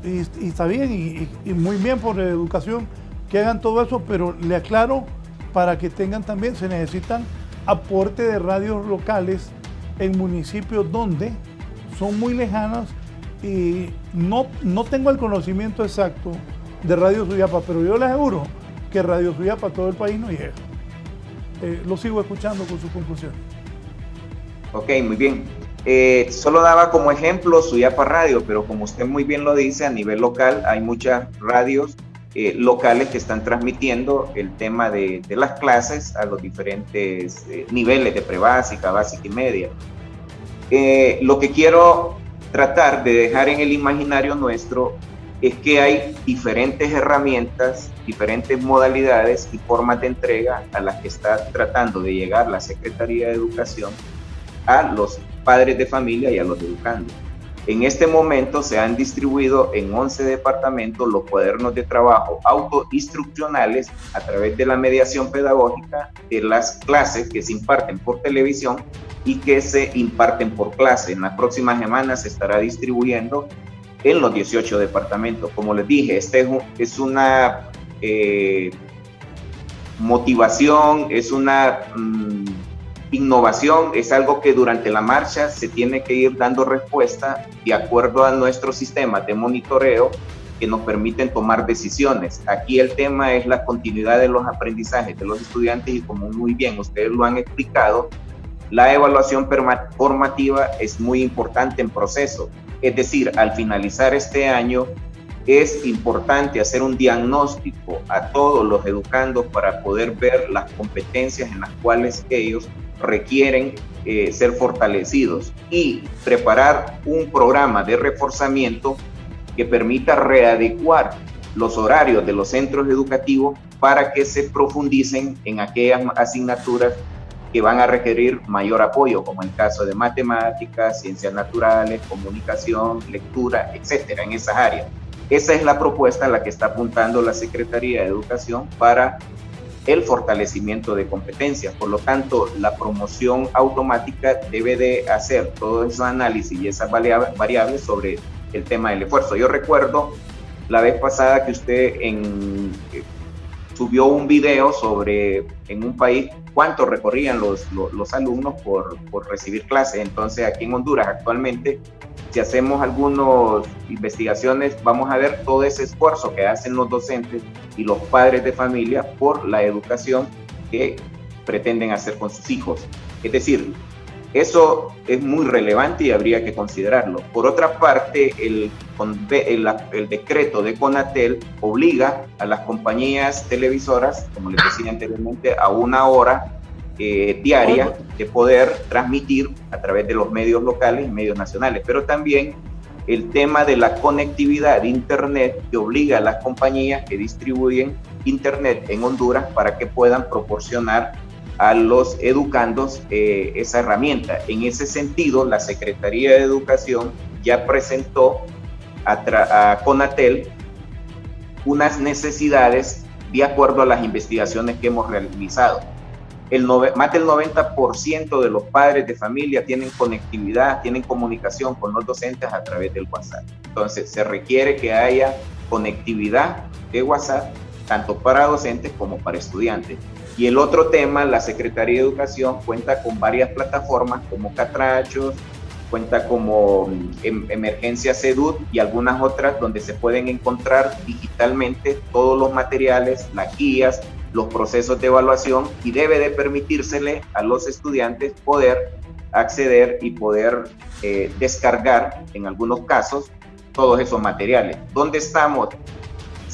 B: Y está bien, y muy bien por la educación que hagan todo eso, pero le aclaro, para que tengan también, se necesitan aporte de radios locales en municipios donde son muy lejanas, y no tengo el conocimiento exacto de Radio Suyapa, pero yo les aseguro que Radio Suyapa a todo el país no llega. Lo sigo escuchando con su conclusión.
F: Ok, muy bien. Solo daba como ejemplo Suyapa Radio, pero como usted muy bien lo dice, a nivel local hay muchas radios locales que están transmitiendo el tema de las clases a los diferentes niveles de prebásica, básica y media. Lo que quiero tratar de dejar en el imaginario nuestro es que hay diferentes herramientas, diferentes modalidades y formas de entrega a las que está tratando de llegar la Secretaría de Educación a los padres de familia y a los educandos. En este momento se han distribuido en 11 departamentos los cuadernos de trabajo autoinstruccionales a través de la mediación pedagógica de las clases que se imparten por televisión y que se imparten por clase. En las próximas semanas se estará distribuyendo en los 18 departamentos. Como les dije, este es una motivación, es una innovación, es algo que durante la marcha se tiene que ir dando respuesta de acuerdo a nuestros sistemas de monitoreo que nos permiten tomar decisiones. Aquí el tema es la continuidad de los aprendizajes de los estudiantes y, como muy bien ustedes lo han explicado, la evaluación formativa es muy importante en proceso. Es decir, al finalizar este año es importante hacer un diagnóstico a todos los educandos para poder ver las competencias en las cuales ellos requieren ser fortalecidos y preparar un programa de reforzamiento que permita readecuar los horarios de los centros educativos para que se profundicen en aquellas asignaturas que van a requerir mayor apoyo, como el caso de matemáticas, ciencias naturales, comunicación, lectura, etcétera, en esas áreas. Esa es la propuesta a la que está apuntando la Secretaría de Educación para el fortalecimiento de competencias. Por lo tanto, la promoción automática debe de hacer todo ese análisis y esas variables sobre el tema del esfuerzo. Yo recuerdo la vez pasada que usted subió un video sobre en un país cuánto recorrían los alumnos por recibir clases. Entonces, aquí en Honduras actualmente, si hacemos algunas investigaciones, vamos a ver todo ese esfuerzo que hacen los docentes y los padres de familia por la educación que pretenden hacer con sus hijos. Es decir, eso es muy relevante y habría que considerarlo. Por otra parte, el decreto de CONATEL obliga a las compañías televisoras, como les decía anteriormente, a 1 hora diaria de poder transmitir a través de los medios locales y medios nacionales, pero también el tema de la conectividad de Internet, que obliga a las compañías que distribuyen Internet en Honduras para que puedan proporcionar a los educandos esa herramienta. En ese sentido, la Secretaría de Educación ya presentó a CONATEL unas necesidades de acuerdo a las investigaciones que hemos realizado. Más del 90% de los padres de familia tienen conectividad, tienen comunicación con los docentes a través del WhatsApp. Entonces, se requiere que haya conectividad de WhatsApp, tanto para docentes como para estudiantes. Y el otro tema, la Secretaría de Educación cuenta con varias plataformas como Catrachos, cuenta como Emergencia CEDUT y algunas otras donde se pueden encontrar digitalmente todos los materiales, las guías, los procesos de evaluación, y debe de permitírsele a los estudiantes poder acceder y poder descargar en algunos casos todos esos materiales. ¿Dónde estamos?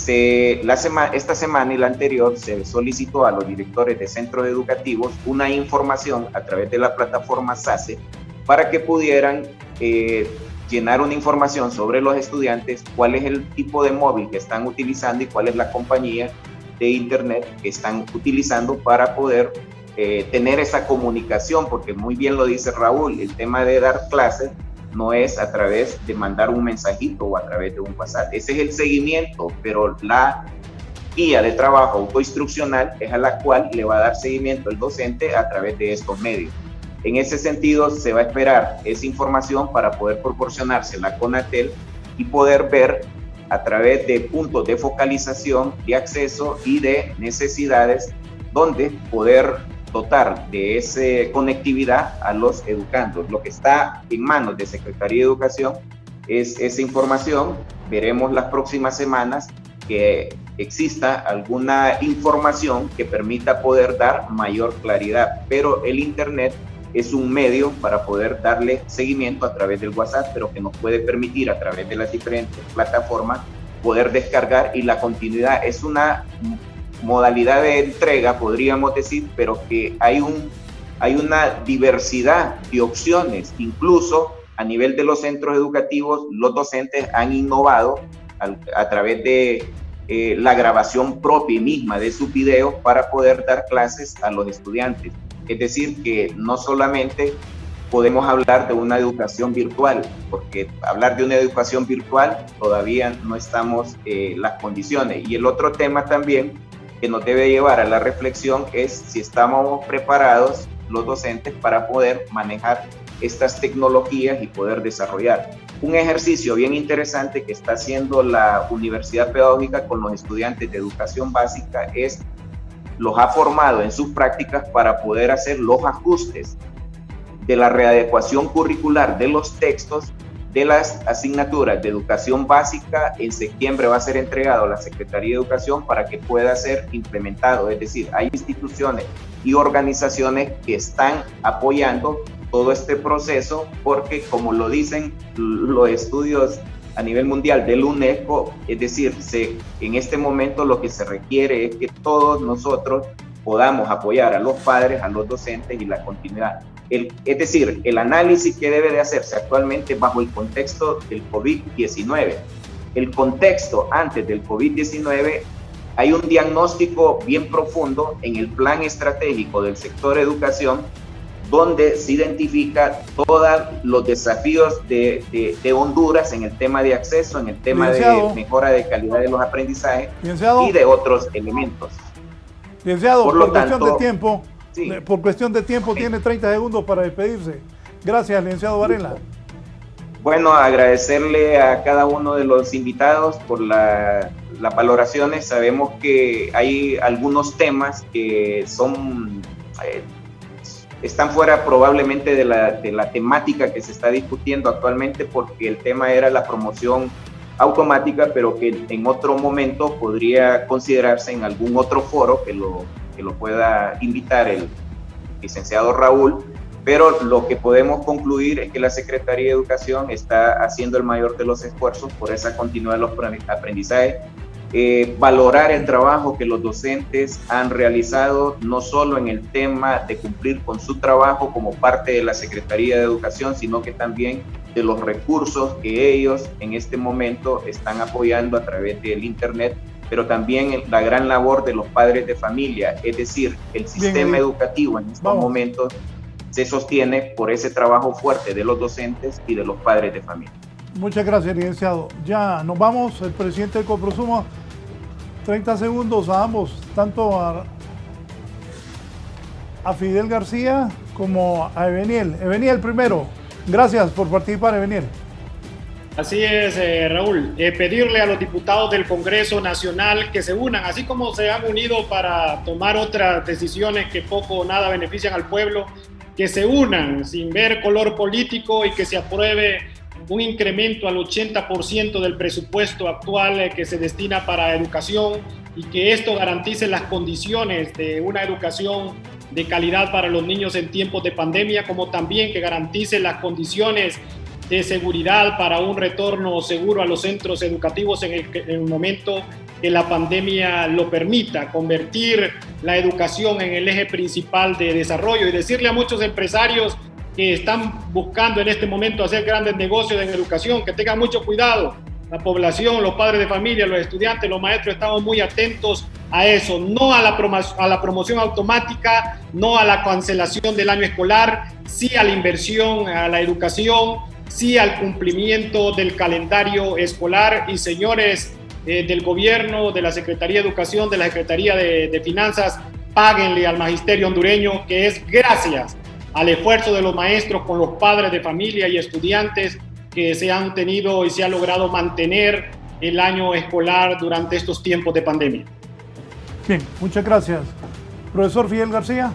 F: Esta semana y la anterior se solicitó a los directores de centros educativos una información a través de la plataforma SACE para que pudieran llenar una información sobre los estudiantes, cuál es el tipo de móvil que están utilizando y cuál es la compañía de Internet que están utilizando para poder tener esa comunicación, porque muy bien lo dice Raúl, el tema de dar clases no es a través de mandar un mensajito o a través de un WhatsApp. Ese es el seguimiento, pero la guía de trabajo autoinstruccional es a la cual le va a dar seguimiento el docente a través de estos medios. En ese sentido, se va a esperar esa información para poder proporcionársela a CONATEL y poder ver a través de puntos de focalización, de acceso y de necesidades, donde poder dotar de esa conectividad a los educandos. Lo que está en manos de Secretaría de Educación es esa información. Veremos las próximas semanas que exista alguna información que permita poder dar mayor claridad, pero el Internet es un medio para poder darle seguimiento a través del WhatsApp, pero que nos puede permitir a través de las diferentes plataformas poder descargar, y la continuidad es una modalidad de entrega, podríamos decir, pero que hay una diversidad de opciones. Incluso a nivel de los centros educativos, los docentes han innovado a través de la grabación propia misma de sus videos para poder dar clases a los estudiantes. Es decir, que no solamente podemos hablar de una educación virtual, porque hablar de una educación virtual todavía no estamos en las condiciones. Y el otro tema también que nos debe llevar a la reflexión es si estamos preparados los docentes para poder manejar estas tecnologías y poder desarrollar. Un ejercicio bien interesante que está haciendo la Universidad Pedagógica con los estudiantes de educación básica es los ha formado en sus prácticas para poder hacer los ajustes de la readecuación curricular de los textos de las asignaturas de educación básica. En septiembre va a ser entregado a la Secretaría de Educación para que pueda ser implementado. Es decir, hay instituciones y organizaciones que están apoyando todo este proceso porque, como lo dicen los estudios a nivel mundial del UNESCO, es decir, en este momento lo que se requiere es que todos nosotros podamos apoyar a los padres, a los docentes y la continuidad. Es decir, el análisis que debe de hacerse actualmente bajo el contexto del COVID-19. El contexto antes del COVID-19, hay un diagnóstico bien profundo en el plan estratégico del sector educación, donde se identifica todos los desafíos de Honduras en el tema de acceso, en el tema de mejora de calidad de los aprendizajes y de otros elementos.
B: Licenciado, por cuestión de tiempo, tiene 30 segundos para despedirse. Gracias, licenciado Varela.
F: Bueno, agradecerle a cada uno de los invitados por las valoraciones. Sabemos que hay algunos temas que están fuera probablemente de la temática que se está discutiendo actualmente, porque el tema era la promoción automática, pero que en otro momento podría considerarse en algún otro foro que lo pueda invitar el licenciado Raúl. Pero lo que podemos concluir es que la Secretaría de Educación está haciendo el mayor de los esfuerzos por esa continuidad de los aprendizajes, valorar el trabajo que los docentes han realizado, no solo en el tema de cumplir con su trabajo como parte de la Secretaría de Educación, sino que también de los recursos que ellos en este momento están apoyando a través del Internet, pero también la gran labor de los padres de familia. Es decir, el sistema educativo en estos momentos se sostiene por ese trabajo fuerte de los docentes y de los padres de familia.
B: Muchas gracias, licenciado. Ya nos vamos. El presidente del Coprosumo, 30 segundos a ambos, tanto a Fidel García como a Eveniel. Eveniel primero. Gracias por participar, Eveniel.
G: Así es, Raúl. Pedirle a los diputados del Congreso Nacional que se unan, así como se han unido para tomar otras decisiones que poco o nada benefician al pueblo, que se unan sin ver color político y que se apruebe un incremento al 80% del presupuesto actual que se destina para educación, y que esto garantice las condiciones de una educación de calidad para los niños en tiempos de pandemia, como también que garantice las condiciones de seguridad para un retorno seguro a los centros educativos en el momento que la pandemia lo permita, convertir la educación en el eje principal de desarrollo, y decirle a muchos empresarios que están buscando en este momento hacer grandes negocios en educación que tengan mucho cuidado. La población, los padres de familia, los estudiantes, los maestros, estamos muy atentos a eso, no a la promoción automática, no a la cancelación del año escolar, sí a la inversión, a la educación, sí al cumplimiento del calendario escolar. Y señores del gobierno, de la Secretaría de Educación, de la Secretaría de Finanzas, páguenle al magisterio hondureño, que es gracias al esfuerzo de los maestros con los padres de familia y estudiantes que se han tenido y se ha logrado mantener el año escolar durante estos tiempos de pandemia.
B: Bien, muchas gracias. Profesor Fidel García.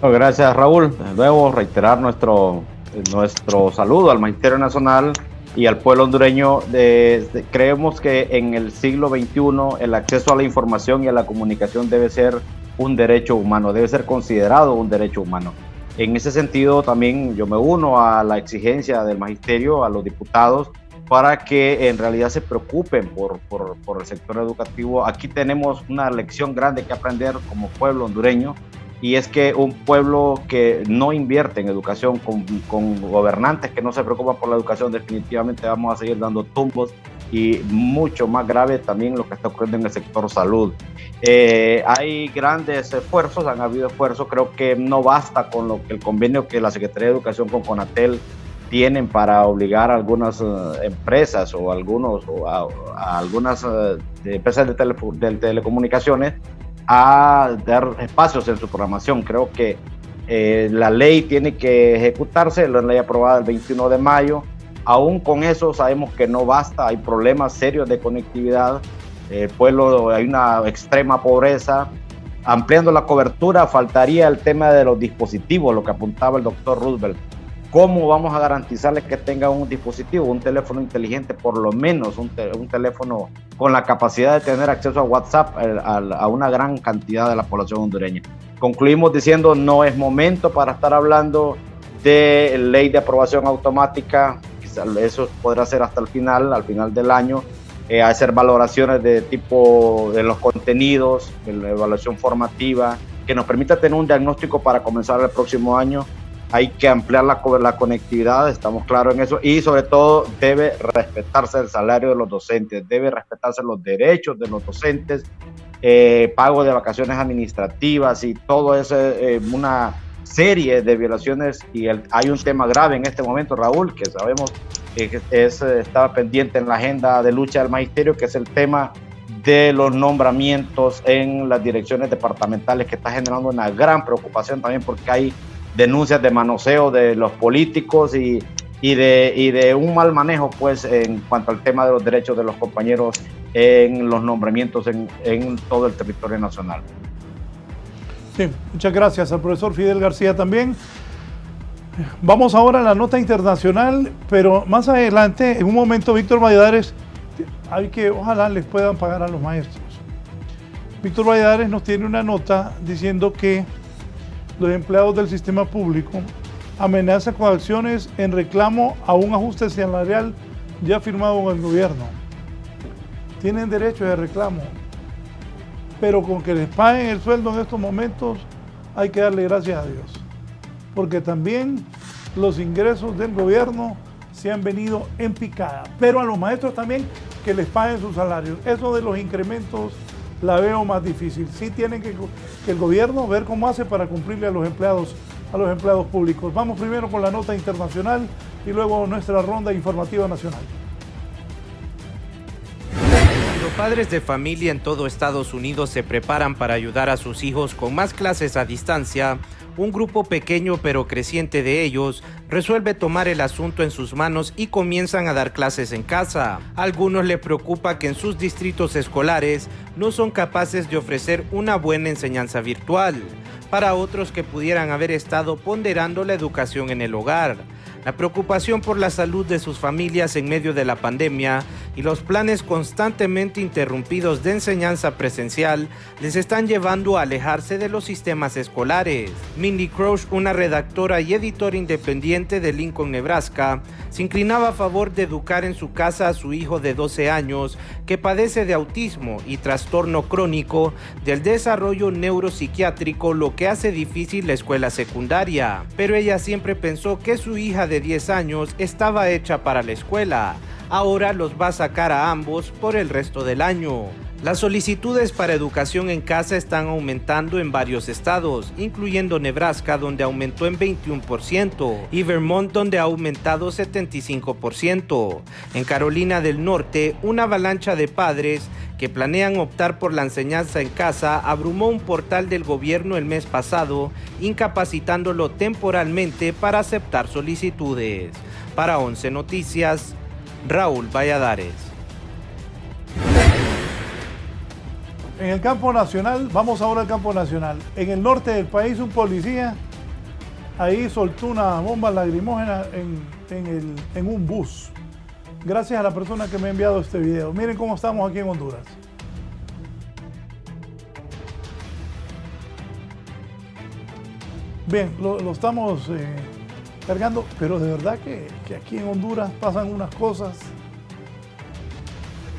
H: Gracias, Raúl. Debo reiterar nuestro saludo al Magisterio Nacional y al pueblo hondureño. Creemos que en el siglo XXI el acceso a la información y a la comunicación debe ser un derecho humano, debe ser considerado un derecho humano. En ese sentido, también yo me uno a la exigencia del magisterio, a los diputados, para que en realidad se preocupen por el sector educativo. Aquí tenemos una lección grande que aprender como pueblo hondureño, y es que un pueblo que no invierte en educación, con gobernantes que no se preocupan por la educación, definitivamente vamos a seguir dando tumbos, y mucho más grave también lo que está ocurriendo en el sector salud. Hay grandes esfuerzos, han habido esfuerzos, creo que no basta con el convenio que la Secretaría de Educación con Conatel tienen para obligar a algunas empresas o a algunas empresas de telecomunicaciones a dar espacios en su programación. Creo que la ley tiene que ejecutarse, la ley aprobada el 21 de mayo. Aún con eso sabemos que no basta, hay problemas serios de conectividad. El pueblo, hay una extrema pobreza, ampliando la cobertura, faltaría el tema de los dispositivos, lo que apuntaba el doctor Roosevelt. ¿Cómo vamos a garantizarles que tengan un dispositivo, un teléfono inteligente, por lo menos un teléfono con la capacidad de tener acceso a WhatsApp a una gran cantidad de la población hondureña? Concluimos diciendo, no es momento para estar hablando de ley de aprobación automática, eso podrá ser hasta al final del año, hacer valoraciones de tipo de los contenidos, de la evaluación formativa, que nos permita tener un diagnóstico para comenzar el próximo año. Hay que ampliar la conectividad, estamos claros en eso, y sobre todo debe respetarse el salario de los docentes, debe respetarse los derechos de los docentes, pago de vacaciones administrativas y todo eso, una serie de violaciones. Y hay un tema grave en este momento, Raúl, que sabemos que estaba pendiente en la agenda de lucha del magisterio, que es el tema de los nombramientos en las direcciones departamentales, que está generando una gran preocupación también porque hay denuncias de manoseo de los políticos y de un mal manejo, pues, en cuanto al tema de los derechos de los compañeros en los nombramientos en todo el territorio nacional.
B: Sí, muchas gracias al profesor Fidel García también. Vamos ahora a la nota internacional, pero más adelante, en un momento, Víctor Valladares, ojalá les puedan pagar a los maestros. Víctor Valladares nos tiene una nota diciendo que los empleados del sistema público amenazan con acciones en reclamo a un ajuste salarial ya firmado con el gobierno. Tienen derecho de reclamo, pero con que les paguen el sueldo en estos momentos hay que darle gracias a Dios, porque también los ingresos del gobierno se han venido en picada, pero a los maestros también que les paguen sus salarios. Eso de los incrementos la veo más difícil. Sí tienen que el gobierno ver cómo hace para cumplirle a los empleados públicos. Vamos primero con la nota internacional y luego nuestra ronda informativa nacional.
J: Los padres de familia en todo Estados Unidos se preparan para ayudar a sus hijos con más clases a distancia. Un grupo pequeño pero creciente de ellos resuelve tomar el asunto en sus manos y comienzan a dar clases en casa. A algunos les preocupa que en sus distritos escolares no son capaces de ofrecer una buena enseñanza virtual. Para otros que pudieran haber estado ponderando la educación en el hogar. La preocupación por la salud de sus familias en medio de la pandemia y los planes constantemente interrumpidos de enseñanza presencial les están llevando a alejarse de los sistemas escolares. Mindy Crouch, una redactora y editora independiente de Lincoln, Nebraska, se inclinaba a favor de educar en su casa a su hijo de 12 años que padece de autismo y trastorno crónico del desarrollo neuropsiquiátrico, lo que hace difícil la escuela secundaria. Pero ella siempre pensó que su hija de 10 años estaba hecha para la escuela. Ahora los va a sacar a ambos por el resto del año. Las solicitudes para educación en casa están aumentando en varios estados, incluyendo Nebraska, donde aumentó en 21%, y Vermont, donde ha aumentado 75%. En Carolina del Norte, una avalancha de padres que planean optar por la enseñanza en casa abrumó un portal del gobierno el mes pasado, incapacitándolo temporalmente para aceptar solicitudes. Para 11 Noticias, Raúl Valladares.
B: En el campo nacional, vamos ahora al campo nacional. En el norte del país, un policía ahí soltó una bomba lacrimógena en un bus. Gracias a la persona que me ha enviado este video. Miren cómo estamos aquí en Honduras. Bien, lo estamos cargando, pero de verdad que aquí en Honduras pasan unas cosas.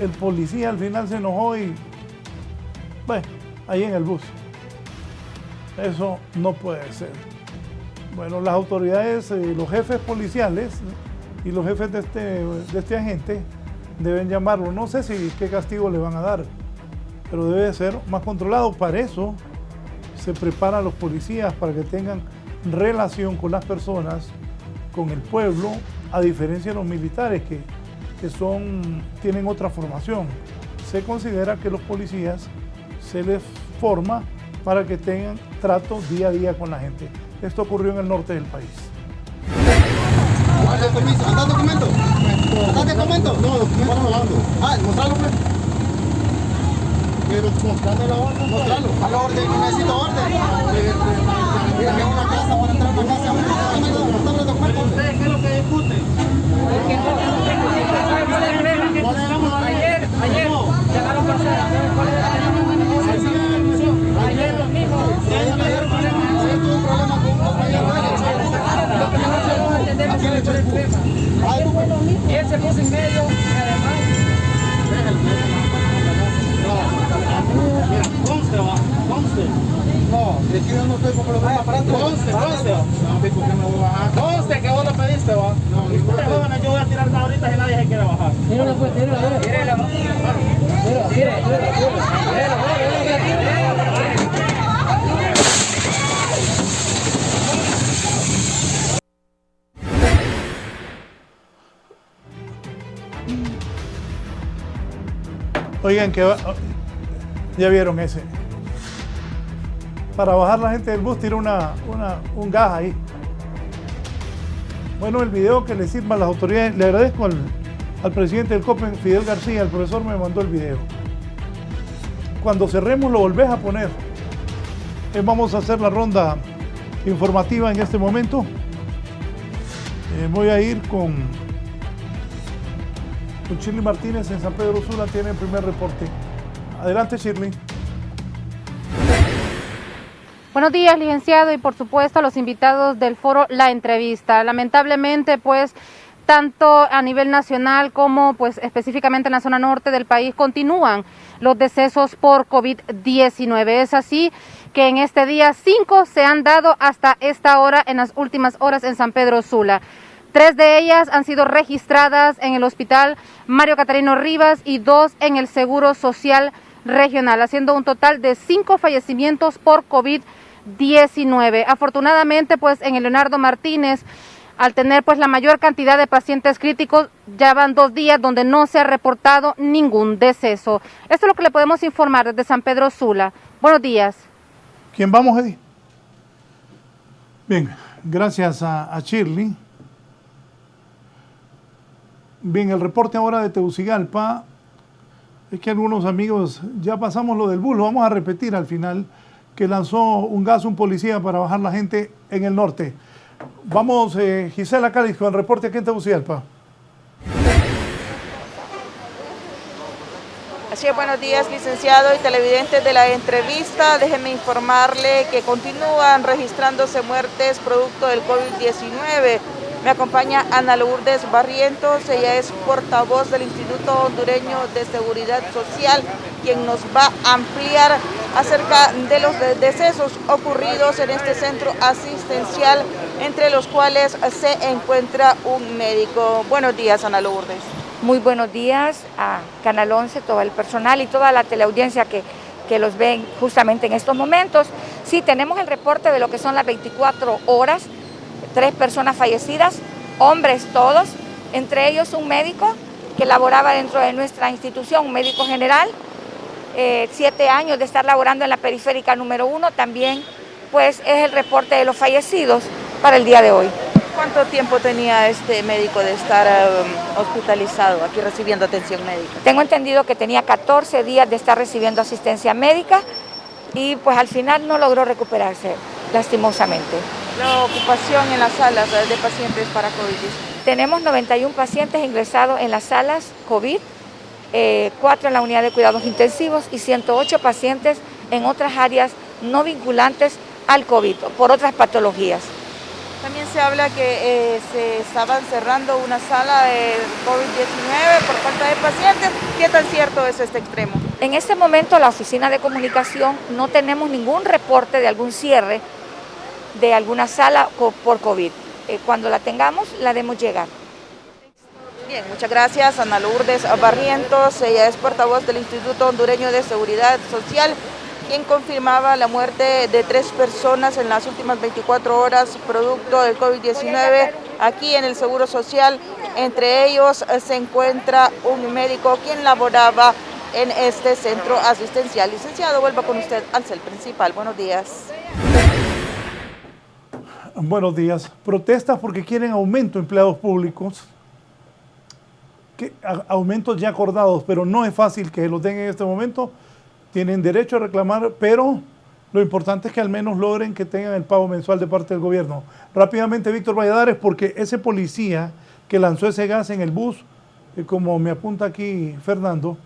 B: El policía al final se enojó y, bueno, ahí en el bus. Eso no puede ser. Bueno, las autoridades, los jefes policiales y los jefes de este agente deben llamarlo. No sé qué castigo le van a dar, pero debe ser más controlado. Para eso se preparan los policías, para que tengan relación con las personas, con el pueblo, a diferencia de los militares que tienen otra formación. Se considera que los policías se les forma para que tengan trato día a día con la gente. Esto ocurrió en el norte del país.
K: ¿Anda documento? ¿Anda documento? No, documento no hablando. Mostrarlo pues. Pero mostrame la orden. Mostralo. A la orden, no necesito orden. Mira que es una casa para entrar a una casa. Mostrame los documentos. ¿Ustedes qué es lo que discuten? Ayer llegaron personas. ¿Cuál es la ayer los mismos. Ayer tuvo un problema con un compañero de él. ¿A quién le echó el problema? Y él se puso en medio y además... Mira, conste, va, conste. No, es que yo no estoy con los aparatos. Conste. No, ¿por qué me voy a bajar? Conste que vos lo pediste, va. No, ustedes jóvenes, yo voy a tirar ahorita y nadie se quiere bajar. Míralo, pues, míralo.
B: Oigan, ya vieron ese. Para bajar la gente del bus tira un gas ahí. Bueno, el video que le sirva a las autoridades. Le agradezco al presidente del COPEN, Fidel García, el profesor me mandó el video. Cuando cerremos lo volvés a poner. Vamos a hacer la ronda informativa en este momento. Voy a ir con Shirley Martínez en San Pedro Sula, tiene el primer reporte. Adelante, Shirley.
L: Buenos días, licenciado, y por supuesto a los invitados del foro La Entrevista. Lamentablemente, pues, tanto a nivel nacional como pues específicamente en la zona norte del país continúan los decesos por COVID-19. Es así que en este día 5 se han dado hasta esta hora, en las últimas horas en San Pedro Sula. 3 de ellas han sido registradas en el hospital Mario Catarino Rivas y 2 en el Seguro Social Regional, haciendo un total de 5 fallecimientos por COVID-19. Afortunadamente, pues en el Leonardo Martínez, al tener pues la mayor cantidad de pacientes críticos, ya van 2 días donde no se ha reportado ningún deceso. Esto es lo que le podemos informar desde San Pedro Sula. Buenos días.
B: ¿Quién vamos, Eddie? Bien, gracias a Shirley. Bien, el reporte ahora de Tegucigalpa. Es que algunos amigos, ya pasamos lo del bus, lo vamos a repetir al final, que lanzó un gas un policía para bajar la gente en el norte. Vamos, Gisela Cáliz, con el reporte aquí en Tegucigalpa.
M: Así es, buenos días, licenciado y televidentes de La Entrevista. Déjenme informarle que continúan registrándose muertes producto del COVID-19. Me acompaña Ana Lourdes Barrientos, ella es portavoz del Instituto Hondureño de Seguridad Social, quien nos va a ampliar acerca de los decesos ocurridos en este centro asistencial, entre los cuales se encuentra un médico. Buenos días, Ana Lourdes.
N: Muy buenos días a Canal 11, todo el personal y toda la teleaudiencia que los ven justamente en estos momentos. Sí, tenemos el reporte de lo que son las 24 horas, 3 personas fallecidas, hombres todos, entre ellos un médico que laboraba dentro de nuestra institución, un médico general, 7 años de estar laborando en la periférica número 1, también pues es el reporte de los fallecidos para el día de hoy.
M: ¿Cuánto tiempo tenía este médico de estar hospitalizado, aquí recibiendo atención médica?
N: Tengo entendido que tenía 14 días de estar recibiendo asistencia médica y pues al final no logró recuperarse, lastimosamente.
M: La ocupación en las salas de pacientes para COVID.
N: Tenemos 91 pacientes ingresados en las salas COVID, 4 en la unidad de cuidados intensivos y 108 pacientes en otras áreas no vinculantes al COVID, por otras patologías.
M: También se habla que se estaban cerrando una sala de COVID-19 por falta de pacientes. ¿Qué tan cierto es este extremo?
N: En este momento la oficina de comunicación no tenemos ningún reporte de algún cierre de alguna sala por COVID. Cuando la tengamos, la haremos llegar.
M: Bien, muchas gracias, Ana Lourdes Barrientos. Ella es portavoz del Instituto Hondureño de Seguridad Social, quien confirmaba la muerte de 3 personas en las últimas 24 horas producto del COVID-19 aquí en el Seguro Social. Entre ellos se encuentra un médico quien laboraba en este centro asistencial. Licenciado, vuelvo con usted al cel principal. Buenos días.
B: Buenos días. Protestas porque quieren aumento de empleados públicos. Aumentos ya acordados, pero no es fácil que los den en este momento. tienen derecho a reclamar, pero lo importante es que al menos logren que tengan el pago mensual de parte del gobierno. Rápidamente, Víctor Valladares, porque ese policía que lanzó ese gas en el bus, como me apunta aquí Fernando,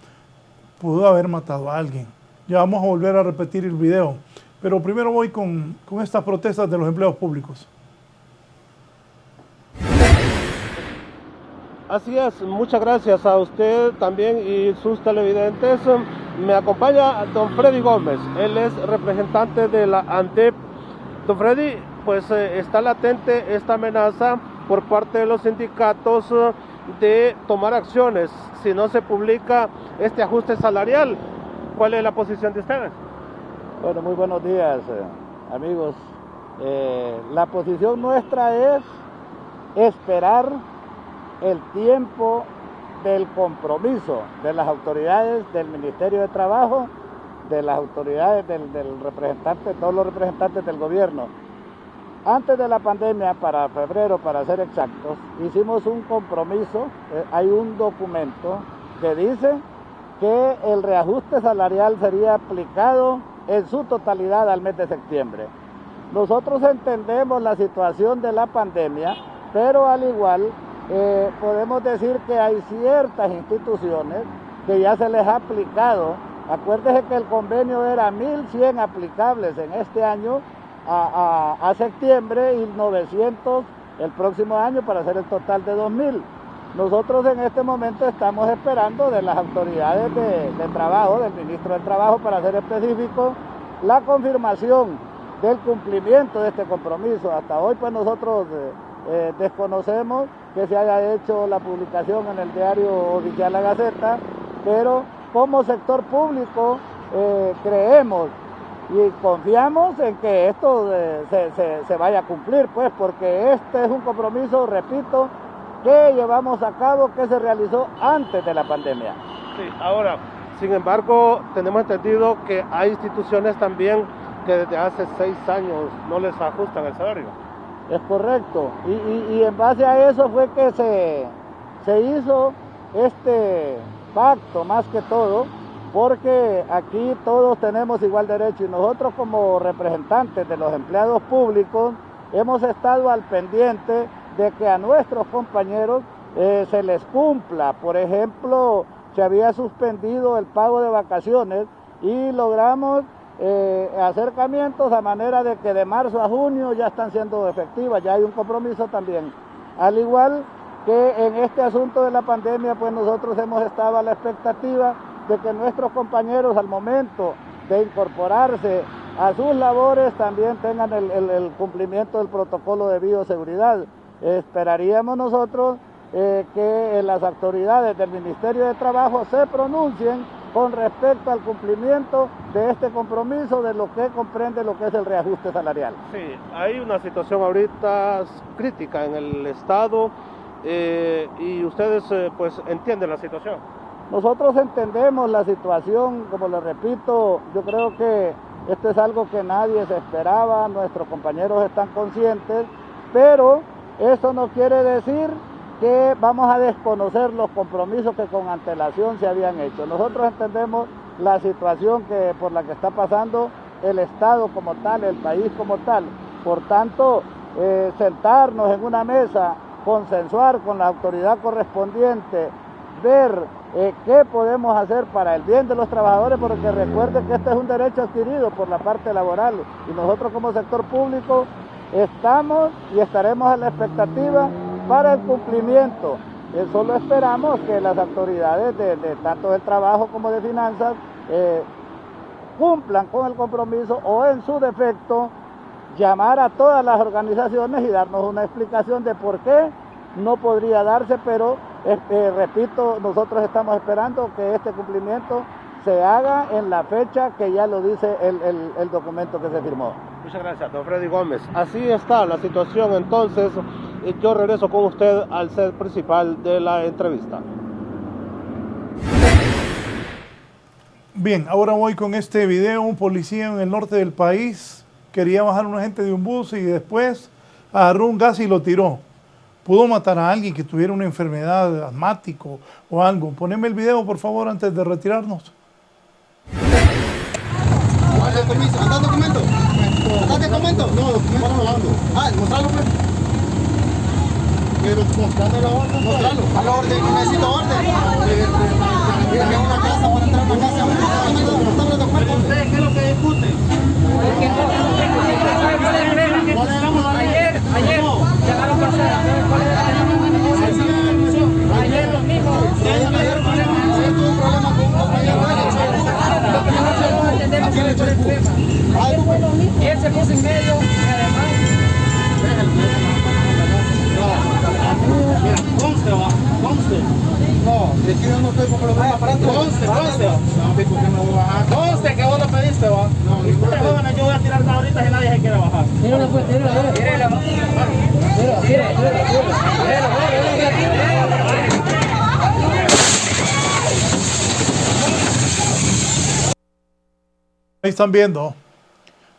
B: pudo haber matado a alguien. Ya vamos a volver a repetir el video. Pero primero voy con estas protestas de los empleados públicos.
K: Así es, muchas gracias a usted también y sus televidentes. Me acompaña don Freddy Gómez, él es representante de la ANDEP. Don Freddy, pues está latente esta amenaza por parte de los sindicatos de tomar acciones si no se publica este ajuste salarial. ¿Cuál es la posición de ustedes?
O: Bueno, muy buenos días, amigos. La posición nuestra es esperar el tiempo del compromiso de las autoridades del Ministerio de Trabajo, de las autoridades del representante, todos los representantes del gobierno. Antes de la pandemia, para febrero, para ser exactos, hicimos un compromiso, hay un documento que dice que el reajuste salarial sería aplicado en su totalidad al mes de septiembre. Nosotros entendemos la situación de la pandemia, pero al igual podemos decir que hay ciertas instituciones que ya se les ha aplicado. Acuérdese que el convenio era 1.100 aplicables en este año a septiembre y 900 el próximo año para hacer el total de 2.000. Nosotros en este momento estamos esperando de las autoridades de trabajo, del ministro del Trabajo, para ser específico, la confirmación del cumplimiento de este compromiso. Hasta hoy pues nosotros desconocemos que se haya hecho la publicación en el diario oficial La Gaceta, pero como sector público creemos y confiamos en que esto se vaya a cumplir, pues, porque este es un compromiso, repito, que llevamos a cabo, que se realizó antes de la pandemia.
K: Sí, ahora, sin embargo, tenemos entendido que hay instituciones también que desde hace 6 años no les ajustan el salario.
O: Es correcto, y en base a eso fue que se hizo este pacto más que todo, porque aquí todos tenemos igual derecho y nosotros como representantes de los empleados públicos hemos estado al pendiente de que a nuestros compañeros se les cumpla. Por ejemplo, se había suspendido el pago de vacaciones y logramos acercamientos a manera de que de marzo a junio ya están siendo efectivas, ya hay un compromiso también. Al igual que en este asunto de la pandemia, pues nosotros hemos estado a la expectativa de que nuestros compañeros al momento de incorporarse a sus labores también tengan el cumplimiento del protocolo de bioseguridad. Esperaríamos nosotros que las autoridades del Ministerio de Trabajo se pronuncien con respecto al cumplimiento de este compromiso de lo que comprende lo que es el reajuste salarial.
K: Sí, hay una situación ahorita crítica en el Estado y ustedes pues entienden la situación.
O: Nosotros entendemos la situación, como les repito, yo creo que esto es algo que nadie se esperaba, nuestros compañeros están conscientes, pero eso no quiere decir que vamos a desconocer los compromisos que con antelación se habían hecho. Nosotros entendemos la situación por la que está pasando el Estado como tal, el país como tal. Por tanto, sentarnos en una mesa, consensuar con la autoridad correspondiente, ver qué podemos hacer para el bien de los trabajadores, porque recuerden que este es un derecho adquirido por la parte laboral y nosotros como sector público estamos y estaremos a la expectativa para el cumplimiento. Solo esperamos que las autoridades de tanto del trabajo como de finanzas cumplan con el compromiso o en su defecto llamar a todas las organizaciones y darnos una explicación de por qué no podría darse, pero repito, nosotros estamos esperando que este cumplimiento se haga en la fecha que ya lo dice el documento que se firmó.
K: Muchas gracias, don Freddy Gómez. Así está la situación entonces. Yo regreso con usted al set principal de la entrevista.
B: Bien, ahora voy con este video. Un policía en el norte del país quería bajar a una gente de un bus y después agarró un gas y lo tiró. Pudo matar a alguien que tuviera una enfermedad asmática o algo. Poneme el video, por favor, antes de retirarnos.
K: el permiso. ¿Andás documento? ¿Andás documento? No, documento no ando. Ah, mostralo pues. Pero mostrando la orden. Mostralo. A la orden, necesito orden. Mira, que es una casa para entrar a una casa. Mostrame los documentos. ¿Ustedes qué es lo que discuten? Ayer, llegaron personas. Ayer los mismos. Ayer tuvo un problema con un compañero. Aquí le echó el problema. Y él se puso en medio y además. Mira, conste, va, conste. No, es que yo no estoy porque lo voy a parar. Conste. No, ¿por qué me voy a bajar? Conste que vos lo pediste, va. No, y ustedes jóvenes, yo voy a tirar ahorita si nadie se quiere bajar. Míralo, pues, míralo.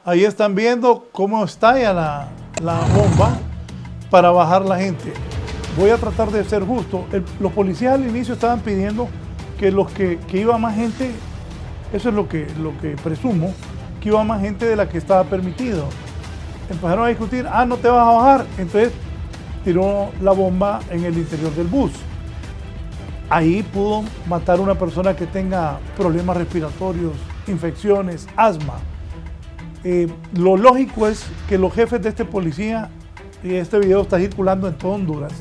B: Ahí están viendo cómo estalla la bomba para bajar la gente. Voy a tratar de ser justo. Los policías al inicio estaban pidiendo que que iba más gente, eso es lo que presumo, que iba más gente de la que estaba permitido. Empezaron a discutir, no te vas a bajar. Entonces tiró la bomba en el interior del bus. Ahí pudo matar a una persona que tenga problemas respiratorios, infecciones, asma. Lo lógico es que los jefes de este policía, y este video está circulando en todo Honduras,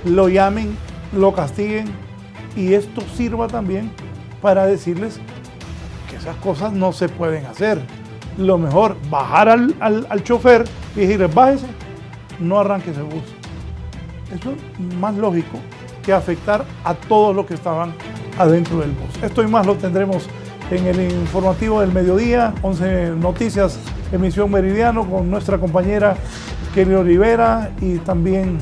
B: lo llamen, lo castiguen y esto sirva también para decirles que esas cosas no se pueden hacer. Lo mejor, bajar al chofer y decirle, bájese, no arranque ese bus. Eso es más lógico que afectar a todos los que estaban adentro del bus. Esto y más lo tendremos en el informativo del mediodía, 11 Noticias, emisión meridiano, con nuestra compañera Kelly Olivera y también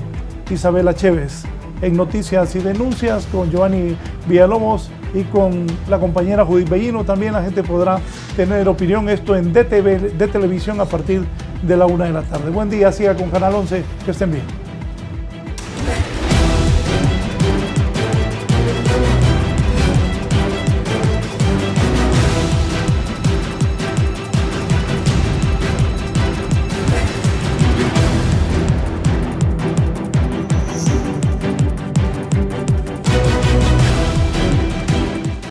B: Isabela Chévez. En Noticias y Denuncias con Giovanni Villalobos y con la compañera Judith Bellino. También la gente podrá tener opinión. Esto en DTV, de televisión, a partir de la 1 de la tarde. Buen día, siga con Canal 11, que estén bien.